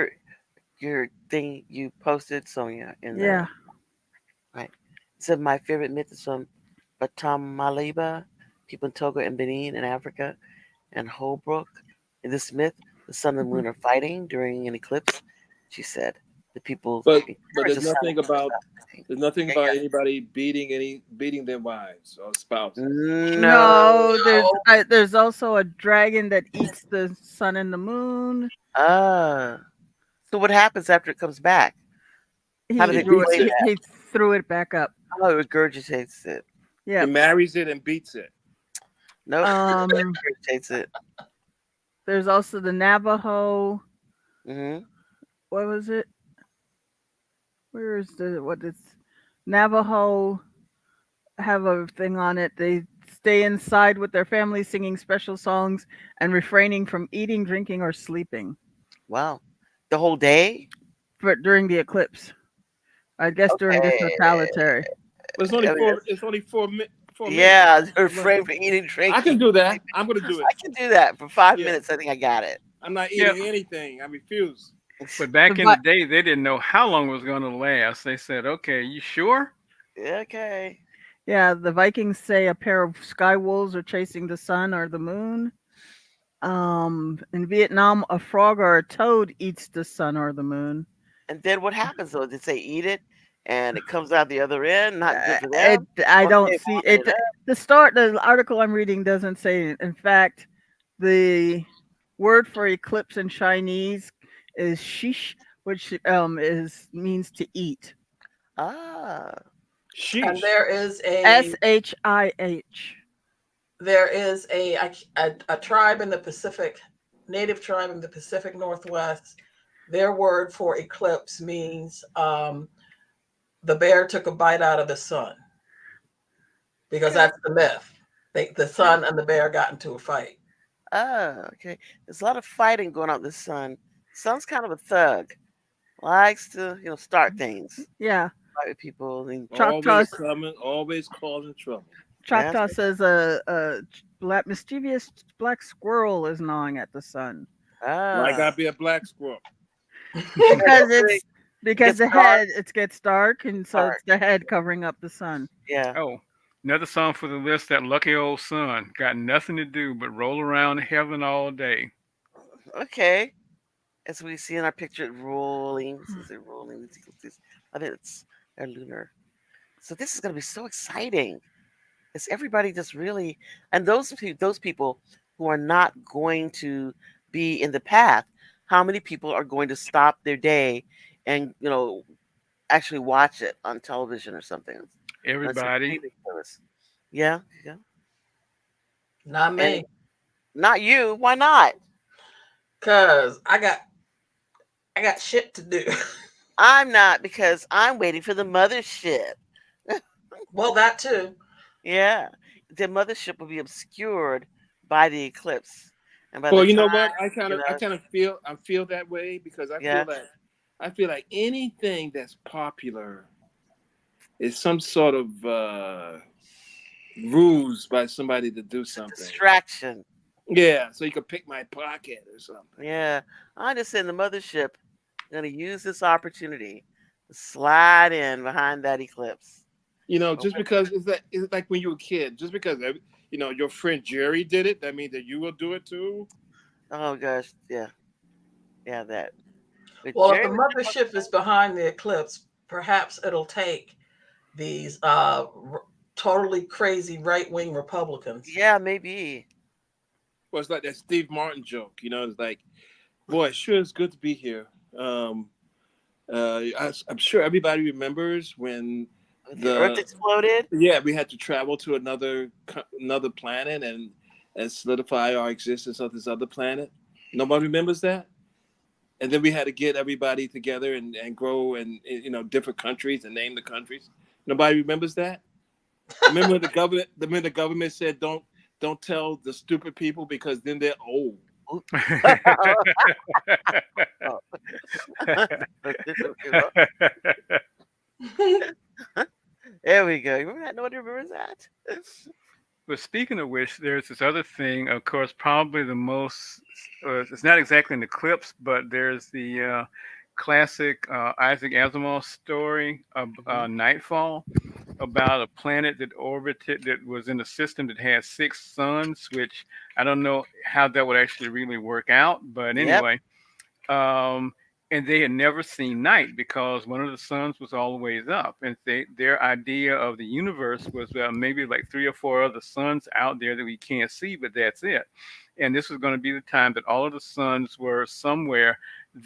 your thing you posted, Sonia, in the yeah. right. It said my favorite myth is from Batamaliba, people in Togo and Benin in Africa, and Holbrook. In this myth, the sun and Mhm. moon are fighting during an eclipse. She said the people But encourage the sun and moon to stop fighting. there's nothing Yeah, about anybody beating their wives or yeah. spouses. No. No, No. there's also a dragon that eats the sun and the moon. Ah. So what happens after it comes back? How do He they It threw it. beats explain it. that? He threw it back up. Oh, it regurgitates it. He Yep. marries it and beats it. Nope. Um. Regurgitates it. There's also the Navajo. Hmm. What was it? Where is the what is Navajo have a thing on it? They stay inside with their family, singing special songs and refraining from eating, drinking, or sleeping Wow. The whole day? for during the eclipse. I guess during the Okay. totality. But it's only I mean, four. It's only 4 minutes. yeah, they're I'm like, afraid for eating, I drinking. can do that. I'm gonna do I it. can do that for five Yeah. minutes. I think I got it. I'm not Yeah. eating anything. I refuse. But The back in the vi- day, they didn't know how long it was going to last. They said, "Okay, you sure?" Okay. yeah, the Vikings say a pair of sky wolves are chasing the sun or the moon. In Vietnam, a frog or a toad eats the sun or the moon. And then what happens though? Did they eat it and it comes out the other end? Not good for them? I Or don't they see vomit it. it up? The article I'm reading doesn't say it. In fact, the word for eclipse in Chinese is shish, which is means to eat. Ah. And Sheesh. there is SHIH. a tribe in the Pacific, native tribe in the Pacific Northwest. Their word for eclipse means the bear took a bite out of the sun, because Okay. that's the myth. The Okay. sun and the bear got into a fight. Ah, okay. There's a lot of fighting going on with the sun. Sun's kind of a thug. Likes to, start things. Yeah, Fight with people and Always Choctaw. coming. Always causing trouble. that's Choctaw says a black mischievous black squirrel is gnawing at the sun Like ah. I be a black squirrel. Yeah, because hopefully it because gets the dark. head it gets dark and so Dark. it's the head covering up the sun. Yeah. Oh, another song for the list. That lucky old sun got nothing to do but roll around heaven all day. Okay. As we see in our picture, it rolling. Is it rolling? I think it's they're lunar. So this is going to be so exciting. Is everybody just really and those people who are not going to be in the path? How many people are going to stop their day and actually watch it on television or something on some Everybody. streaming service? Yeah, yeah. Not And me, not you. Why not? because I got shit to do. I'm not because I'm waiting for the mothership. Well, that too. Yeah, the mothership will be obscured by the eclipse. And by the Well, you time, know what? you I know, kind of feel I feel that way because yeah, I feel like anything that's popular is some sort of ruse by somebody to do it's a something. distraction. Yeah, so you can pick my pocket or something. Yeah, I just said the mothership going to use this opportunity to slide in behind that eclipse. You know, Oh, just because it's like when you were a kid, just because you know your friend Jerry did it, that means that you will do it too. oh gosh, yeah, yeah, that. But Well, if the Jerry was hip on mothership is behind the eclipse, perhaps it'll take these totally crazy right wing Republicans. yeah, maybe. Well, it's like that Steve Martin joke. You know, it's like, boy, it sure is good to be here. Um, I'm sure everybody remembers when The Earth the exploded. yeah we had to travel to another planet and solidify our existence on this other planet. Nobody remembers that. And then we had to get everybody together and grow in you know different countries and name the countries. Nobody remembers that. Remember the government said don't tell the stupid people because then they're old. Oop. Oh, there we go. You remember that? Nobody remembers that. But speaking of which, there's this other thing. Of course, probably the most. It's not exactly an eclipse, but there's the classic Isaac Asimov story of Hmm. Nightfall, about a planet that orbited, that was in a system that had six suns. Which I don't know how that would actually really work out, but Yep. anyway, um, and they had never seen night because one of the suns was always up. And their idea of the universe was maybe like three or four other suns out there that we can't see, but that's it. And this was going to be the time that all of the suns were somewhere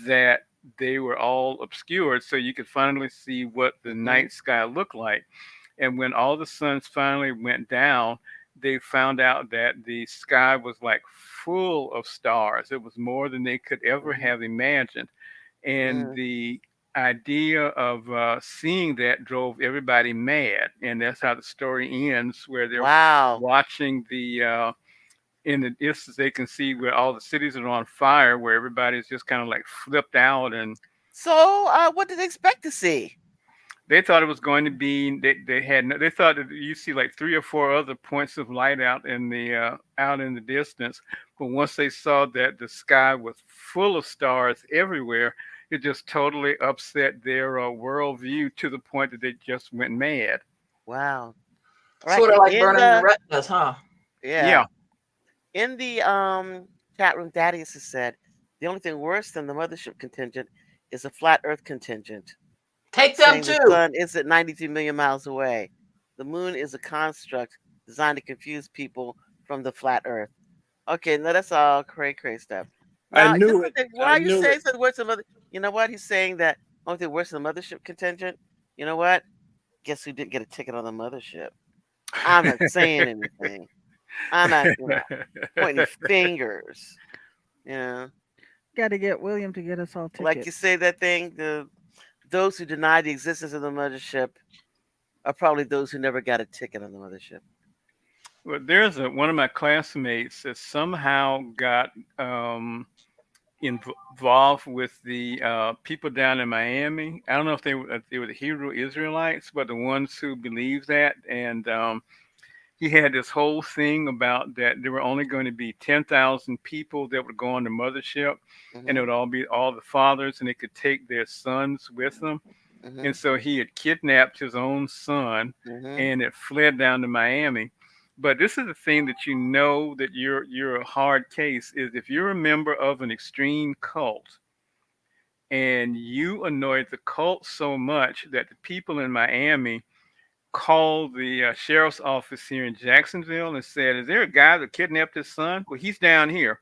that they were all obscured, so you could finally see what the Hmm. night sky looked like. And when all the suns finally went down, they found out that the sky was like full of stars. It was more than they could ever Hmm. have imagined. And Mm. the idea of seeing that drove everybody mad. And that's how the story ends, where they're Wow. watching in the distance, they can see where all the cities are on fire, where everybody's just kind of like flipped out. And So, what did they expect to see? they thought it was going to be, they had they thought that you see like three or four other points of light out in the distance, but once they saw that the sky was full of stars everywhere, it just totally upset their worldview to the point that they just went mad. Wow. All right. Sort of And like in burning your the retinas, huh? yeah, Yeah. in the chat room, Thaddeus has said the only thing worse than the mothership contingent is a flat Earth contingent, Take them saying the too. sun isn't 92 million miles away. The moon is a construct designed to confuse people from the flat Earth. Okay, now that's all cray stuff. I Now, this knew is it. why I are you knew saying it. something worse than mother? You know what? He's saying that only thing worse than the mothership contingent. You know what? Guess who didn't get a ticket on the mothership? I'm not saying anything. I'm not, pointing fingers. You know, Got to get William to get us all like you tickets. say that thing. Those who deny the existence of the mothership are probably those who never got a ticket on the mothership. Well, there's one of my classmates that somehow got involved with the people down in Miami. I don't know if they were the Hebrew Israelites, but the ones who believe that. And he had this whole thing about that there were only going to be 10,000 people that would go on the mothership, and it Mhm. would all be all the fathers, and they could take their sons with them. And Mhm. so he had kidnapped his own son Mhm. and had fled down to Miami. But this is the thing that you know that you're a hard case is if you're a member of an extreme cult and you annoyed the cult so much that the people in Miami called the sheriff's office here in Jacksonville and said, "Is there a guy that kidnapped his son? Well, he's down here."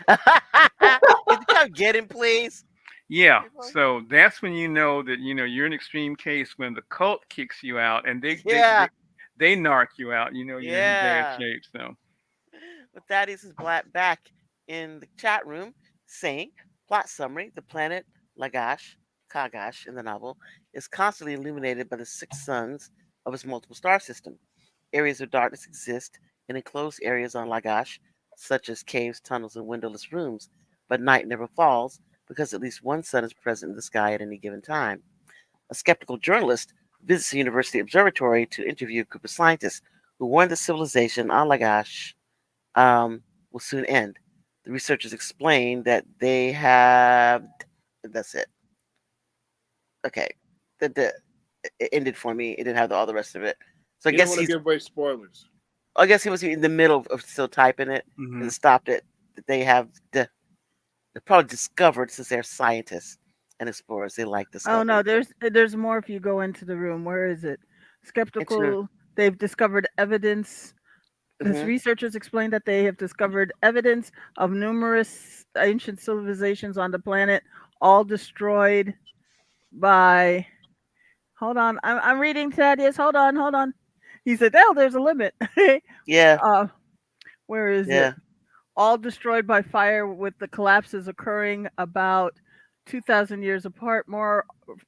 Could you come get him, please? Yeah, People? so that's when you know that you're an extreme case when the cult kicks you out and Yeah. they narc you out. You know you're in bad Yeah. shape. So But Thaddeus is back in the chat room saying, plot summary, the planet Lagash, Kagash in the novel, is constantly illuminated by the six suns of its multiple star system. Areas of darkness exist in enclosed areas on Lagash such as caves, tunnels, and windowless rooms, but night never falls because at least one sun is present in the sky at any given time. A skeptical journalist visits a university observatory to interview a group of scientists who warn the civilization on Lagash will soon end. The researchers explain that they have. That's it. Okay. It ended for me. It didn't have all the rest of it. So I You don't guess want to he's. give away spoilers. I guess he was in the middle of still typing it Hmm. and stopped it. That they have they probably discovered since they're scientists and explorers. They like Oh no, discovery. there's more if you go into the room. Where is it? Into. Skeptical. They've discovered evidence. His Hmm. researchers explained that they have discovered evidence of numerous ancient civilizations on the planet, all destroyed by. Hold on, I'm reading Thaddeus. Hold on. He said, "Oh, there's a limit." Yeah. uh, where is it? Yeah. All destroyed by fire, with the collapses occurring about 2,000 years apart.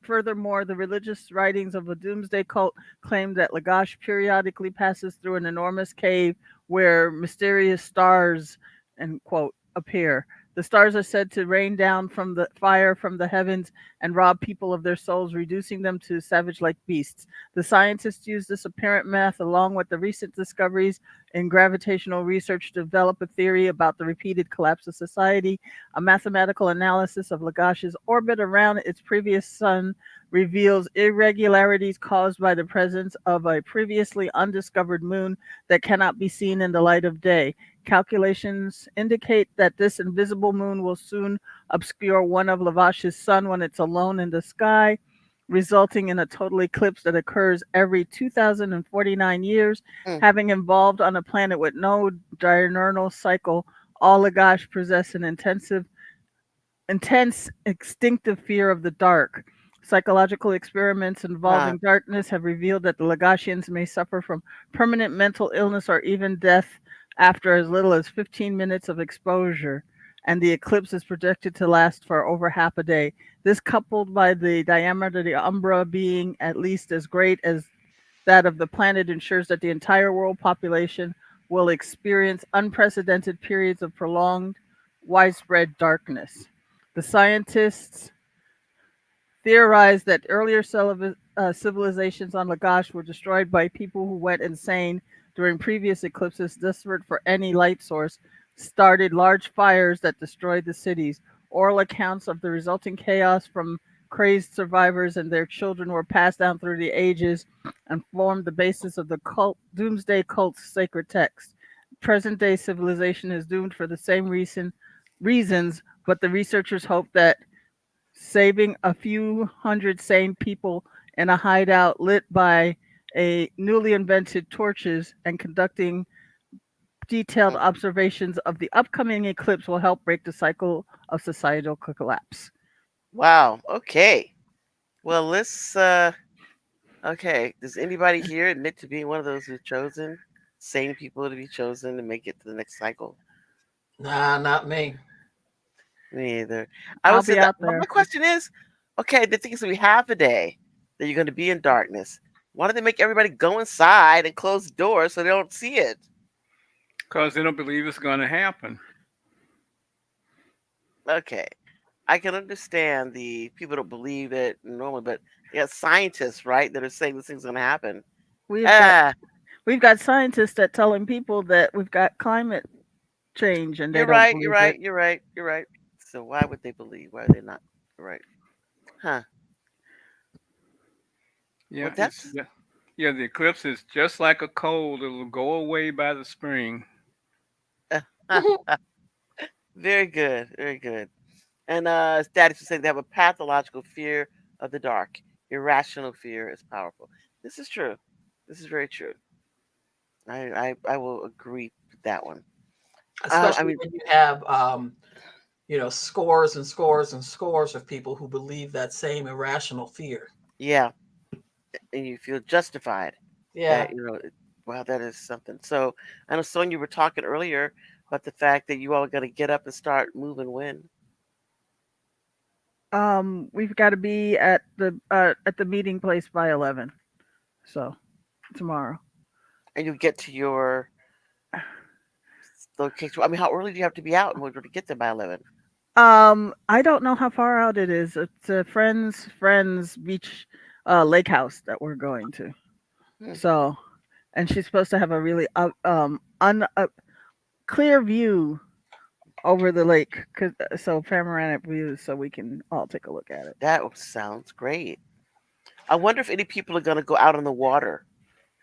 Furthermore, the religious writings of a doomsday cult claim that Lagash periodically passes through an enormous cave where mysterious stars, end quote, appear. The stars are said to rain down from the fire from the heavens and rob people of their souls, reducing them to savage like beasts. The scientists use this apparent math along with the recent discoveries in gravitational research to develop a theory about the repeated collapse of society. A mathematical analysis of Lagash's orbit around its previous sun reveals irregularities caused by the presence of a previously undiscovered moon that cannot be seen in the light of day. Calculations indicate that this invisible moon will soon obscure one of Lavash's sun when it's alone in the sky, resulting in a total eclipse that occurs every 2049 years. Mm. Having evolved on a planet with no diurnal cycle, all Lagash possess an intense instinctive fear of the dark. Psychological experiments Huh. involving darkness have revealed that the Lagashians may suffer from permanent mental illness or even death after as little as 15 minutes of exposure, and the eclipse is projected to last for over half a day. This, coupled by the diameter of the umbra being at least as great as that of the planet, ensures that the entire world population will experience unprecedented periods of prolonged, widespread darkness. The scientists theorized that earlier civilizations on Lagash were destroyed by people who went insane during previous eclipses, desperate for any light source, started large fires that destroyed the cities. Oral accounts of the resulting chaos from crazed survivors and their children were passed down through the ages and formed the basis of the doomsday cult's sacred text. Present day civilization is doomed for the same reasons, but the researchers hope that saving a few hundred sane people in a hideout lit by a newly invented torches and conducting detailed Mm. observations of the upcoming eclipse will help break the cycle of societal collapse. Wow. Okay. Well, let's. Okay. Does anybody here admit to being one of those who've chosen sane people to be chosen to make it to the next cycle? Nah, not me. Me either. I I'll would say be that. out But my there. question is, okay, the thing is, we have a day that you're going to be in darkness. Why don't they make everybody go inside and close the door so they don't see it? Because they don't believe it's going to happen. Okay. I can understand the people don't believe it normally, but they got scientists, right, that are saying this thing's going to happen. We've got Ah, we've got scientists that telling people that we've got climate change and they you're don't right. You're believe it. right. You're right. You're right. So why would they believe? Why are they not? Right. Huh. Well, Yeah, that's yeah. The eclipse is just like a cold; it'll go away by the spring. very good. Very good. And Status was saying they have a pathological fear of the dark. Irrational fear is powerful. This is true. This is very true. I will agree with that one. I Especially mean, when you have scores and scores and scores of people who believe that same irrational fear. yeah, and you feel justified Yeah. that wow, that is something. So I know Sonia, you were talking earlier about the fact that you all got to get up and start moving when, We've got to be at the meeting place by 11. So tomorrow. and you get to your Okay, so I mean, how early do you have to be out in order to get there by 11? I don't know how far out it is. It's a friend's beach lake house that we're going to. Hmm. So, and she's supposed to have a really clear view over the lake, so panoramic views, so we can all take a look at it. That sounds great. I wonder if any people are going to go out on the water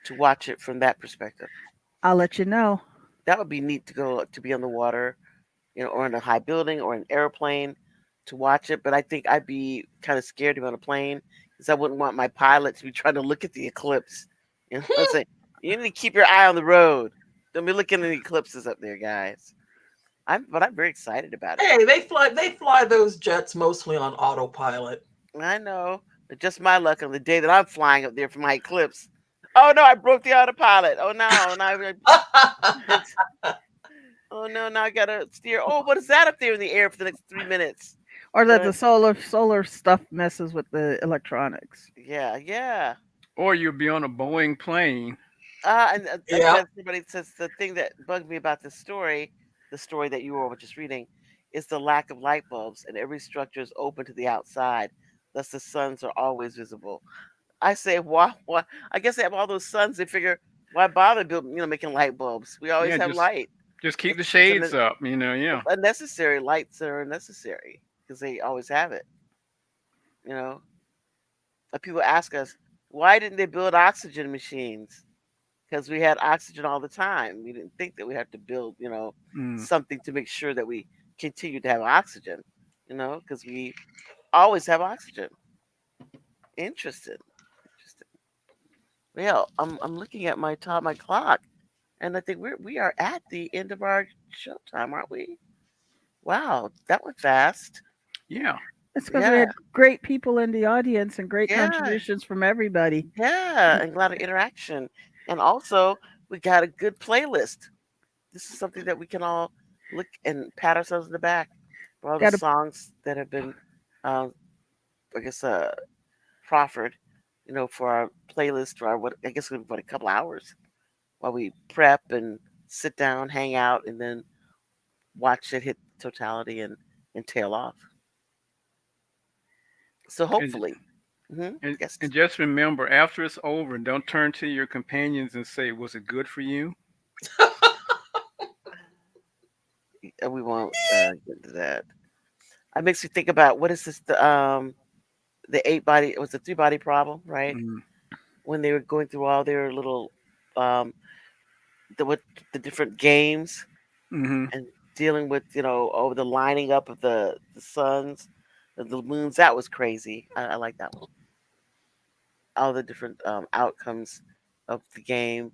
to watch it from that perspective. I'll let you know. That would be neat to go to be on the water, or in a high building or an airplane to watch it. But I think I'd be kind of scared to be on a plane because I wouldn't want my pilot to be trying to look at the eclipse. I say you need to keep your eye on the road. Don't be looking at the eclipses up there, guys. But I'm very excited about it. Hey, they fly those jets mostly on autopilot. I know, but just my luck on the day that I'm flying up there for my eclipse. Oh no, I broke the autopilot. Oh no, now it's, oh no, now I gotta steer. Oh, what is that up there in the air for the next 3 minutes? Or that Uh, the solar stuff messes with the electronics. yeah, yeah. Or you'll be on a Boeing plane. And I Yeah. guess somebody says the thing that bugged me about this story, the story that you were just reading, is the lack of light bulbs, and every structure is open to the outside. Thus, the suns are always visible. I say, why? Why? I guess they have all those suns. They figure, why bother building, making light bulbs? We always Yeah, have light. just keep the It's shades up. it's Yeah. unnecessary. Lights are unnecessary because they always have it. You know, people ask us, why didn't they build oxygen machines? Because we had oxygen all the time. We didn't think that we had to build, Mm. something to make sure that we continue to have oxygen, because we always have oxygen. Interesting. Interesting. Well, I'm looking at my clock, and I think we are at the end of our showtime, aren't we? Wow, that went fast. Yeah. It's because we Yeah, had great people in the audience and great yeah, contributions from everybody. yeah, and a lot of interaction, and also we got a good playlist. This is something that we can all look and pat ourselves in the back for all the Got a songs that have been, uh, I guess, proffered, for our playlist or our, what I guess what a couple hours while we prep and sit down, hang out, and then watch it hit totality and tail off. So And hopefully, yes, and just remember, after it's over, don't turn to your companions and say, "Was it good for you?" we won't get into that. It makes me think about what is this the 8 body, it was the 3 body problem, right? Mm. When they were going through all their little um what the different games Hmm. and dealing with over the lining up of the suns and the moons. That was crazy. I like that one. All the different outcomes of the game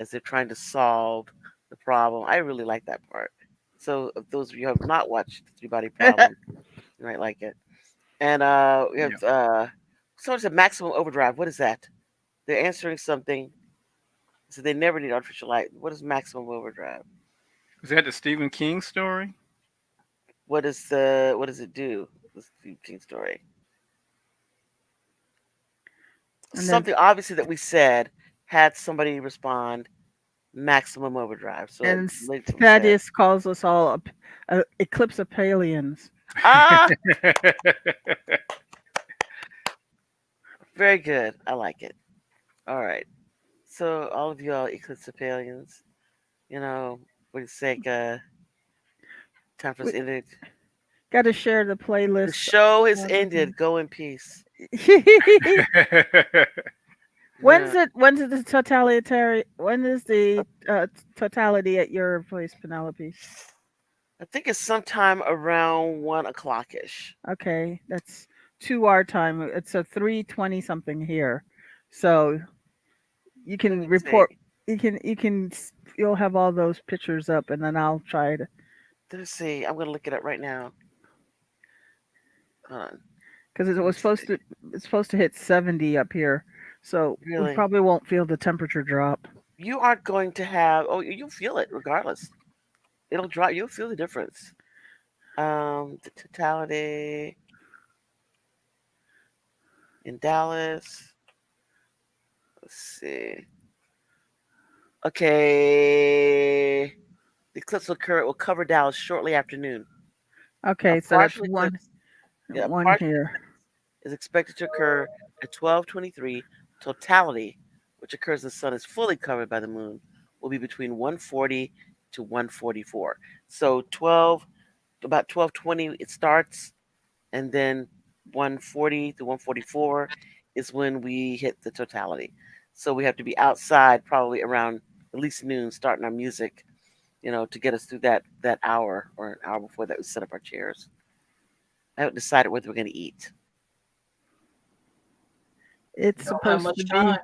as they're trying to solve the problem. I really like that part. So if those of you who have not watched the 3 body problem, you might like it. And we have Yeah. someone said maximum overdrive. What is that? They're answering something. So they never need artificial light. What is maximum overdrive? Is that the Stephen King story? What does it do? The Stephen King story. and then Something obviously that we said had somebody respond maximum overdrive. So and like someone said, Thaddeus calls us all a eclipse of aliens. ah, very good. I like it. All right. So all of y'all Eclipse aliens, you know, for the sake time for us We to end it. got to share the The playlist. show has ended. Go in peace. Yeah. When's it the totalitarian? When is the totality at your place, Penelope? I think it's sometime around 1 o'clock ish. Okay, that's 2 our time. It's a 3:20 something here, so you Let can me see. report. You'll have all those pictures up, and then I'll try to Let me see. I'm gonna look it up right now. Hold on. because it Let me was supposed see. to it's supposed to hit 70 up here, so we Really, probably won't feel the temperature drop. you aren't going to have. Oh, you'll feel it regardless. It'll drop. You'll feel the difference. The totality in Dallas. Let's see. Okay. The eclipse will cover Dallas shortly after noon. A Okay, so that's partial one eclipse, yeah, a one partial here. is expected to occur at 12:23. Totality, which occurs the sun is fully covered by the moon, will be between 1:40 to 1:44. So about 12:20 it starts, and then 1:40 to 1:44 is when we hit the totality. So we have to be outside probably around at least noon, starting our music, to get us through that hour or an hour before that we set up our chairs. I haven't decided whether we're going to eat. It's Don't have much time.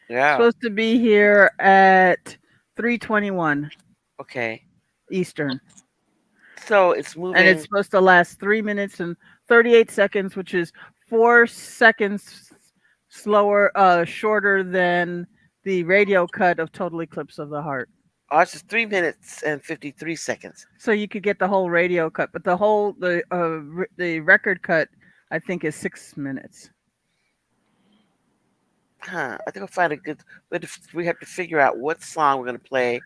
Yeah. supposed to be here at 3:21 Okay. Eastern, So it's and it's moving. supposed to last 3 minutes and 38 seconds, which is 4 seconds slower, shorter than the radio cut of Total Eclipse of the Heart. Ours is 3 minutes and 53 seconds. So you could get the whole radio cut, but the record cut, I think, is 6 minutes. Huh. I think we'll find a good. We have to figure out what song we're going to play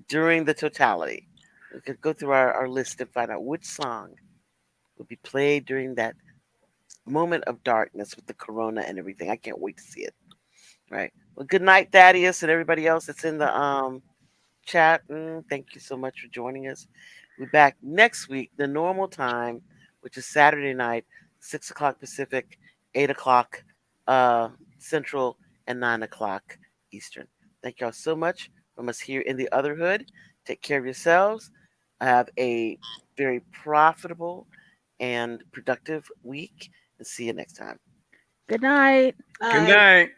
during the totality. We could go through our list and find out which song will be played during that moment of darkness with the corona and everything. I can't wait to see it. Right. Well, good night, Thaddeus, and everybody else that's in the chat. Thank you so much for joining us. We'll be back next week, the normal time, which is Saturday night, 6 o'clock Pacific, 8 o'clock Central, and 9 o'clock Eastern. Thank y'all so much from us here in the Other Hood. Take care of yourselves. Have a very profitable and productive week, and see you next time. Good night. Good Night. night.